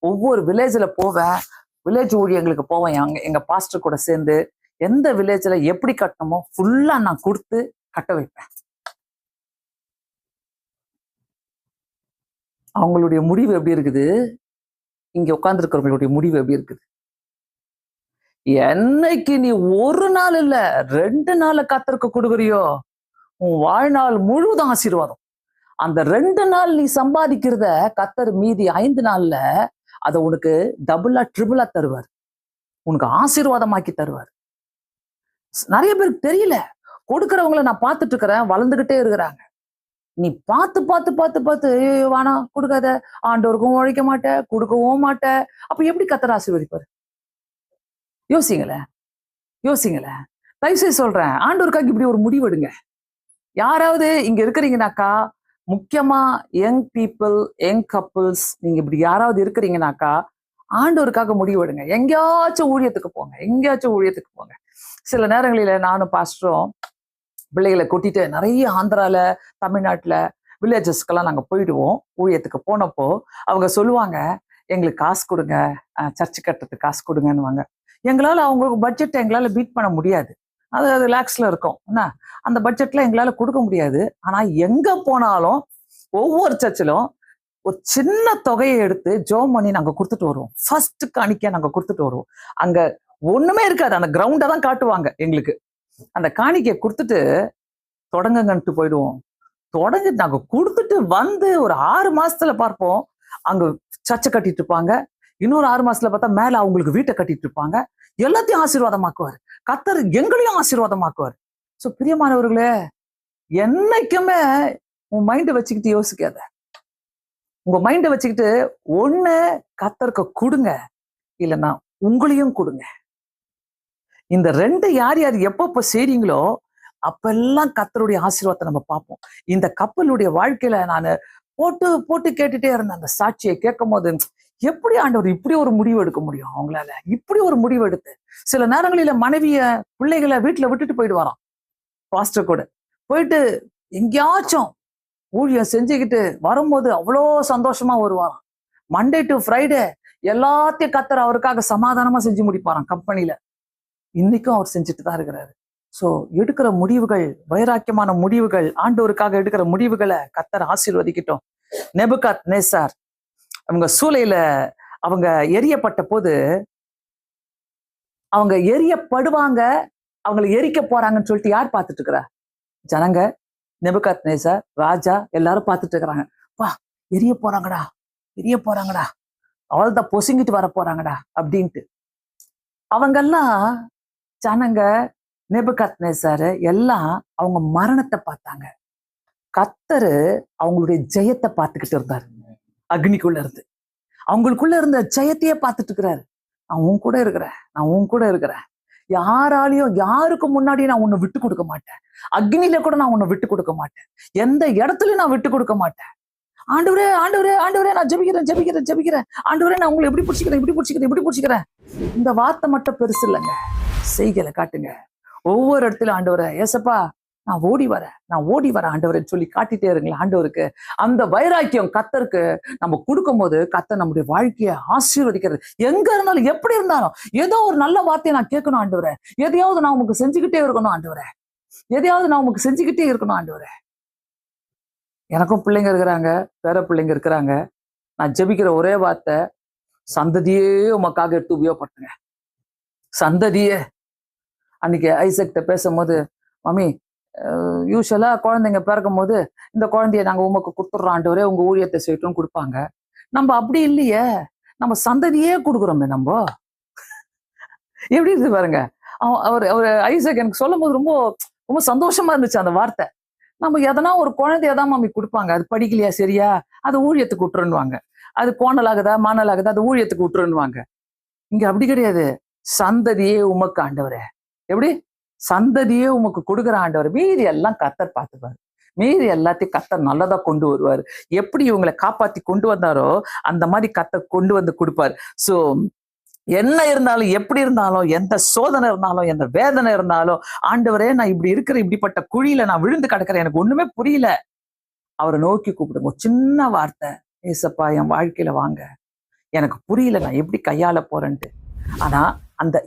ஒவ்வொரு வில்லேஜ்ல போவேன். வில்லேஜ் ஊழியங்களுக்கு போவேன். எங்க பாஸ்டர் கூட சேர்ந்து எந்த வில்லேஜ்ல எப்படி கட்டணுமோ ஃபுல்லா நான் கொடுத்து கட்ட வைப்பேன். அவங்களுடைய முடிவு எப்படி இருக்குது? இங்க உட்கார்ந்துருக்கிறவங்களுடைய முடிவு எப்படி இருக்குது? என்னைக்கு நீ ஒரு நாள் இல்ல 2 நாள்ல கர்த்தருக்கு கொடுக்குறியோ, உன் வாழ்நாள் முழுவதும் ஆசீர்வாதம். அந்த 2 நாள் நீ சம்பாதிக்கிறத கர்த்தர் மீதி 5 நாள்ல அத உனக்கு டபுளா, ட்ரிபிளா தருவார். உனக்கு ஆசீர்வாதமாக்கி தருவார். நிறைய பேருக்கு தெரியல. கொடுக்கிறவங்கள நான் பார்த்துட்டு இருக்கிறேன், வளர்ந்துகிட்டே இருக்கிறாங்க. நீ பார்த்து பார்த்து பார்த்து பார்த்து ஐயோ வேணாம் கொடுக்காத, ஆண்டவருக்கும் உழைக்க மாட்ட, கொடுக்கவும் மாட்ட, அப்ப எப்படி கர்த்தர் ஆசீர்வதிப்பாரு? யோசிங்களேன், யோசிங்களேன். தயவுசெய்து சொல்றேன், ஆண்டவருக்காக இப்படி ஒரு முடிவு எடுங்க. யாராவது இங்க இருக்கிறீங்கனாக்கா, முக்கியமா யங் பீப்புள், யங் கப்புள்ஸ், நீங்க இப்படி யாராவது இருக்கிறீங்கனாக்கா, ஆண்டவருக்காக முடிவு எடுங்க. எங்கேயாச்சும் ஊழியத்துக்கு போங்க, எங்கேயாச்சும் ஊழியத்துக்கு போங்க. சில நேரங்களில நானும் பாஸ்டரும் பிள்ளைகளை கூட்டிட்டு நிறைய ஆந்திரால, தமிழ்நாட்டுல வில்லேஜஸ்க்கெல்லாம் நாங்க போயிடுவோம். ஊழியத்துக்கு போனப்போ அவங்க சொல்லுவாங்க, எங்களுக்கு காசு கொடுங்க, சர்ச்சு கட்டுறதுக்கு காசு கொடுங்கன்னுவாங்க. எங்களால அவங்க பட்ஜெட் எங்களால பீட் பண்ண முடியாது. அது லேக்ஸ்ல இருக்கும் என்ன, அந்த பட்ஜெட்ல எங்களால கொடுக்க முடியாது. ஆனா எங்க போனாலும் ஒவ்வொரு சர்ச்சிலும் ஒரு சின்ன தொகையை எடுத்து ஜோம் பண்ணி நாங்க கொடுத்துட்டு வருவோம். ஃபர்ஸ்ட் காணிக்க நாங்க கொடுத்துட்டு வருவோம். அங்க ஒண்ணுமே இருக்காது, அந்த கிரவுண்டை தான் காட்டுவாங்க எங்களுக்கு. அந்த காணிக்கையை கொடுத்துட்டு தொடங்குங்கன்ட்டு போயிடுவோம். தொடங்கி நாங்க கொடுத்துட்டு வந்து ஒரு 6 மாசத்துல பார்ப்போம், அங்க சர்ச்சை கட்டிட்டு இருப்பாங்க. இன்னொரு 6 மாசத்துல பார்த்தா மேல அவங்களுக்கு வீட்டை கட்டிட்டு இருப்பாங்க. எல்லாத்தையும் ஆசீர்வாதமாக்குவார் கர்த்தர், எங்களையும் ஆசீர்வாதமாக்குவார். சோ பிரியமானவர்களே, என்னைக்குமே உன் மைண்டை வச்சுக்கிட்டு யோசிக்காத. உங்க மைண்டை வச்சுக்கிட்டு ஒண்ணு கர்த்தருக்கு கொடுங்க, இல்லைன்னா உங்களையும் கொடுங்க. இந்த 2 யார் யார் எப்பப்ப செய்றீங்களோ அப்பெல்லாம் கர்த்தருடைய ஆசீர்வாதத்தை நம்ம பார்ப்போம். இந்த கப்பலுடைய வாழ்க்கையில நான் போட்டு போட்டு கேட்டுட்டே இருந்தேன். அந்த சாட்சியை கேட்கும் போது, எப்படி ஆண்டவர் இப்படி ஒரு முடிவு எடுக்க முடியும் அவங்களால? இப்படி ஒரு முடிவு எடுத்து சில நேரங்களில மனைவிய, பிள்ளைகளை வீட்டுல விட்டுட்டு போயிடுவாராம் பாஸ்டர் கூட. போயிட்டு எங்கேயாச்சும் ஊழியம் செஞ்சுக்கிட்டு வரும்போது அவ்வளோ சந்தோஷமா வருவாராம். மண்டே டு ஃப்ரைடே எல்லாத்தையும் கர்த்தர் அவருக்காக சமாதானமா செஞ்சு முடிப்பாராம் கம்பெனில. இன்னைக்கும் அவர் செஞ்சுட்டு தான் இருக்கிறாரு. சோ எடுக்கிற முடிவுகள், வைராக்கியமான முடிவுகள், ஆண்டவருக்காக எடுக்கிற முடிவுகளை கர்த்தர் ஆசீர்வதிக்கட்டும். நெபுகாத் நேசார் அவங்க சூளையில அவங்க எரியப்பட்ட போது, அவங்க எரியப்படுவாங்க, அவங்களை எரிக்க போறாங்கன்னு சொல்லிட்டு யார் பார்த்துட்டு இருக்கிறா? ஜனங்க, நெபுகாத் நேசார், ராஜா எல்லாரும் பார்த்துட்டு இருக்கிறாங்க. வா, எரிய போறாங்கடா, எரிய போறாங்கடா, அவள்தான் பொசுங்கிட்டு வர போறாங்கடா அப்படின்ட்டு. அவங்கெல்லாம் ஜனங்க, நெபுகாத்நேசார் எல்லாம் அவங்க மரணத்தை பார்த்தாங்க. கர்த்தரு அவங்களுடைய ஜெயத்தை பார்த்துக்கிட்டு இருந்தாரு. அக்னிக்குள்ள இருந்து அவங்களுக்குள்ள இருந்த ஜெயத்தையே பார்த்துட்டு இருக்கிறாரு. நான் உன் கூட இருக்கிறேன், நான் உன் கூட இருக்கிறேன். யாராலையும் யாருக்கு முன்னாடி நான் உன்னை விட்டு கொடுக்க மாட்டேன். அக்னியில கூட நான் உன்னை விட்டு கொடுக்க மாட்டேன். எந்த இடத்துலயும் நான் விட்டு கொடுக்க மாட்டேன். ஆண்டவரே ஆண்டவரே ஆண்டவரே, நான் ஜெபிக்கிறேன் ஜெபிக்கிறேன் ஜெபிக்கிறேன். ஆண்டவரே, நான் உங்களை எப்படி பிடிச்சிக்கிறேன், இப்படி பிடிச்சிக்கிறேன், இப்படி பிடிச்சிக்கிறேன். இந்த வார்த்தை மட்டும் பெருசு இல்லைங்க, செய்களை காட்டுங்க. ஒவ்வொரு இடத்துல ஆண்டவரை, ஏசப்பா நான் ஓடி வரேன், நான் ஓடி வரேன் ஆண்டவரேன்னு சொல்லி காட்டிட்டே இருங்களேன் ஆண்டவருக்கு. அந்த வைராக்கியம் கர்த்தருக்கு நம்ம கொடுக்கும் போது கர்த்தர் நம்முடைய வாழ்க்கையை ஆசீர்வதிக்கிறது. எங்க இருந்தாலும் எப்படி இருந்தாலும் ஏதோ ஒரு நல்ல வார்த்தையை நான் கேட்கணும் ஆண்டவரே, எதையாவது நான் உமக்கு செஞ்சுக்கிட்டே இருக்கணும் ஆண்டவரே, எதையாவது நான் உமக்கு செஞ்சுக்கிட்டே இருக்கணும் ஆண்டவரே. எனக்கும் பிள்ளைங்க இருக்கிறாங்க, பேர பிள்ளைங்க இருக்கிறாங்க. நான் ஜெபிக்கிற ஒரே வார்த்தை, சந்ததியே உமக்காக எடுத்து உபயோகப்படுத்துங்க, சந்ததியே. அன்னைக்கு ஐசக்கிட்ட பேசும்போது, மம்மி யூஸ்வலா குழந்தைங்க பிறக்கும் போது இந்த குழந்தைய நாங்க உமக்கு கொடுத்துட்றோம் ஆண்டவரே, உங்க ஊழியத்தை செய்யட்டும் கொடுப்பாங்க. நம்ம அப்படி இல்லையே, நம்ம சந்ததியே கொடுக்குறோமே. நம்ம எப்படி இருக்கு பாருங்க. அவர் அவர் ஐசக் எனக்கு சொல்லும் போது ரொம்ப ரொம்ப சந்தோஷமா இருந்துச்சு அந்த வார்த்தை. நம்ம எதனா ஒரு குழந்தையதான் மம்மி கொடுப்பாங்க, அது படிக்கலையா சரியா, அது ஊழியத்துக்கு விட்டுருன்னுவாங்க. அது கோணலாகுதா மானலாகுதா, அது ஊழியத்துக்கு விட்டுருன்னுவாங்க. இங்க அப்படி கிடையாது. சந்ததியே உமக்கு ஆண்டவரே, எப்படி சந்ததியே உமக்கு கொடுக்குற ஆண்டவர், மீதி எல்லாம் கர்த்தர் பார்த்துப்பாரு. மீதி எல்லாத்தையும் கர்த்தர் நல்லதா கொண்டு வருவாரு. எப்படி இவங்களை காப்பாத்தி கொண்டு வந்தாரோ அந்த மாதிரி கர்த்தர் கொண்டு வந்து கொடுப்பாரு. சோ என்ன இருந்தாலும், எப்படி இருந்தாலும், எந்த சோதனை இருந்தாலும், எந்த வேதனை இருந்தாலும், ஆண்டவரே நான் இப்படி இருக்கிற, இப்படிப்பட்ட குழியில நான் விழுந்து கிடக்கிறேன், எனக்கு ஒண்ணுமே புரியல, அவரை நோக்கி கூப்பிடுங்க. சின்ன வார்த்தை, ஏசப்பா என் வாழ்க்கையில வாங்க, எனக்கு புரியல நான் எப்படி கையாள போறேன்ட்டு. ஆனா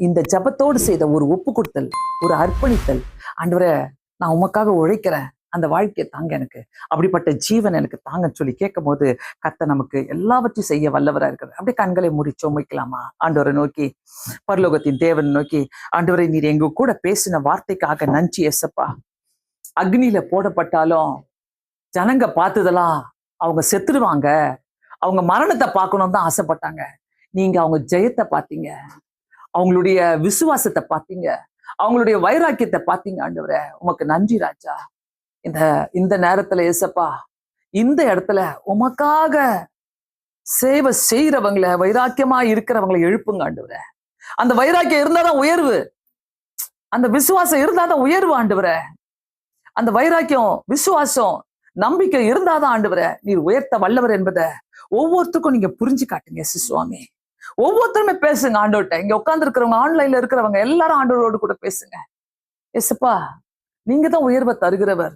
இந்த ஜெபத்தோடு செய்த ஒரு ஒப்பு கொடுத்தல், ஒரு அர்ப்பணித்தல், ஆண்டவரே நான் உமக்காக உழைக்கிறேன், அந்த வாழ்க்கையை தாங்க எனக்கு, அப்படிப்பட்ட ஜீவன் எனக்கு தாங்கன்னு சொல்லி கேட்கும் போது கர்த்தர் நமக்கு எல்லாவற்றையும் செய்ய வல்லவரா இருக்கிறார். அப்படியே கண்களை மூடி வைக்கலாமா? ஆண்டவரை நோக்கி, பரலோகத்தின் தேவன் நோக்கி, ஆண்டவரை நீர் எங்க கூட பேசின வார்த்தைக்காக நன்றி ஏசப்பா. அக்னியில போடப்பட்டாலும் ஜனங்க பார்த்ததெல்லாம் அவங்க செத்துடுவாங்க, அவங்க மரணத்தை பார்க்கணும் தான் ஆசைப்பட்டாங்க. நீங்க அவங்க ஜெயத்தை பார்த்தீங்க, அவங்களுடைய விசுவாசத்தை பார்த்தீங்க, அவங்களுடைய வைராக்கியத்தை பார்த்தீங்க. ஆண்டவரே உமக்கு நன்றி ராஜா. இந்த இந்த நேரத்துல ஏசப்பா, இந்த இடத்துல உமக்காக சேவை செய்யறவங்களை, வைராக்கியமா இருக்கிறவங்களை எழுப்புங்க ஆண்டவரே. அந்த வைராக்கியம் இருந்தாதான் உயர்வு, அந்த விசுவாசம் இருந்தாதான் உயர்வு ஆண்டவரே. அந்த வைராக்கியம், விசுவாசம், நம்பிக்கை இருந்தாதான் ஆண்டவரே நீர் உயர்த்த வல்லவர் என்பதை ஒவ்வொருத்தருக்கும் நீங்க புரிஞ்சு காட்டுங்க சுவாமி. ஒவ்வொருத்தருமே பேசுங்க ஆண்டவர்கிட்ட. இங்க உட்கார்ந்து இருக்கிறவங்க, ஆன்லைன்ல இருக்கிறவங்க எல்லாரும் ஆண்டவரோடு கூட பேசுங்க. ஏசப்பா நீங்க தான் உயர்வை தருகிறவர்,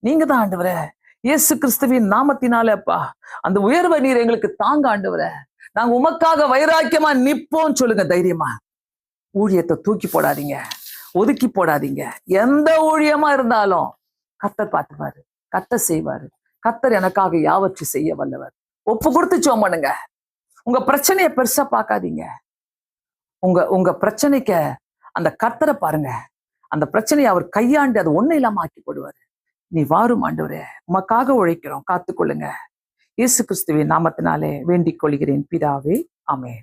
நீங்க தான் ஆண்டவரே. இயேசு கிறிஸ்துவின் நாமத்தினாலப்பா அந்த உயர்வை நீர் எங்களுக்கு தாங்க ஆண்டவரே. நாங்க உமக்காக வைராக்கியமா நிப்போம் சொல்லுங்க தைரியமா. ஊழியத்தை தூக்கி போடாதீங்க, ஒதுக்கி போடாதீங்க. எந்த ஊழியமா இருந்தாலும் கர்த்தர் பார்த்துப்பாரு, கர்த்தர் செய்வாரு. கர்த்தர் எனக்காக யாவற்றையும் செய்ய வல்லவர். ஒப்பு கொடுத்து ஜெபம் பண்ணுங்க. உங்க பிரச்சனையை பெருசா பார்க்காதீங்க. உங்க பிரச்சனைக்கு அந்த கர்த்தரை பாருங்க. அந்த பிரச்சனையை அவர் கையாண்டு அதை ஒண்ணு இல்லாம ஆக்கி போடுவாரு. நீ வாரும் ஆண்டவரே, உமக்காக உழைக்கிறோம், காத்துக்கொள்ளுங்க. இயேசு கிறிஸ்துவின் நாமத்தினாலே வேண்டிக் கொள்கிறேன் பிதாவே, ஆமென்.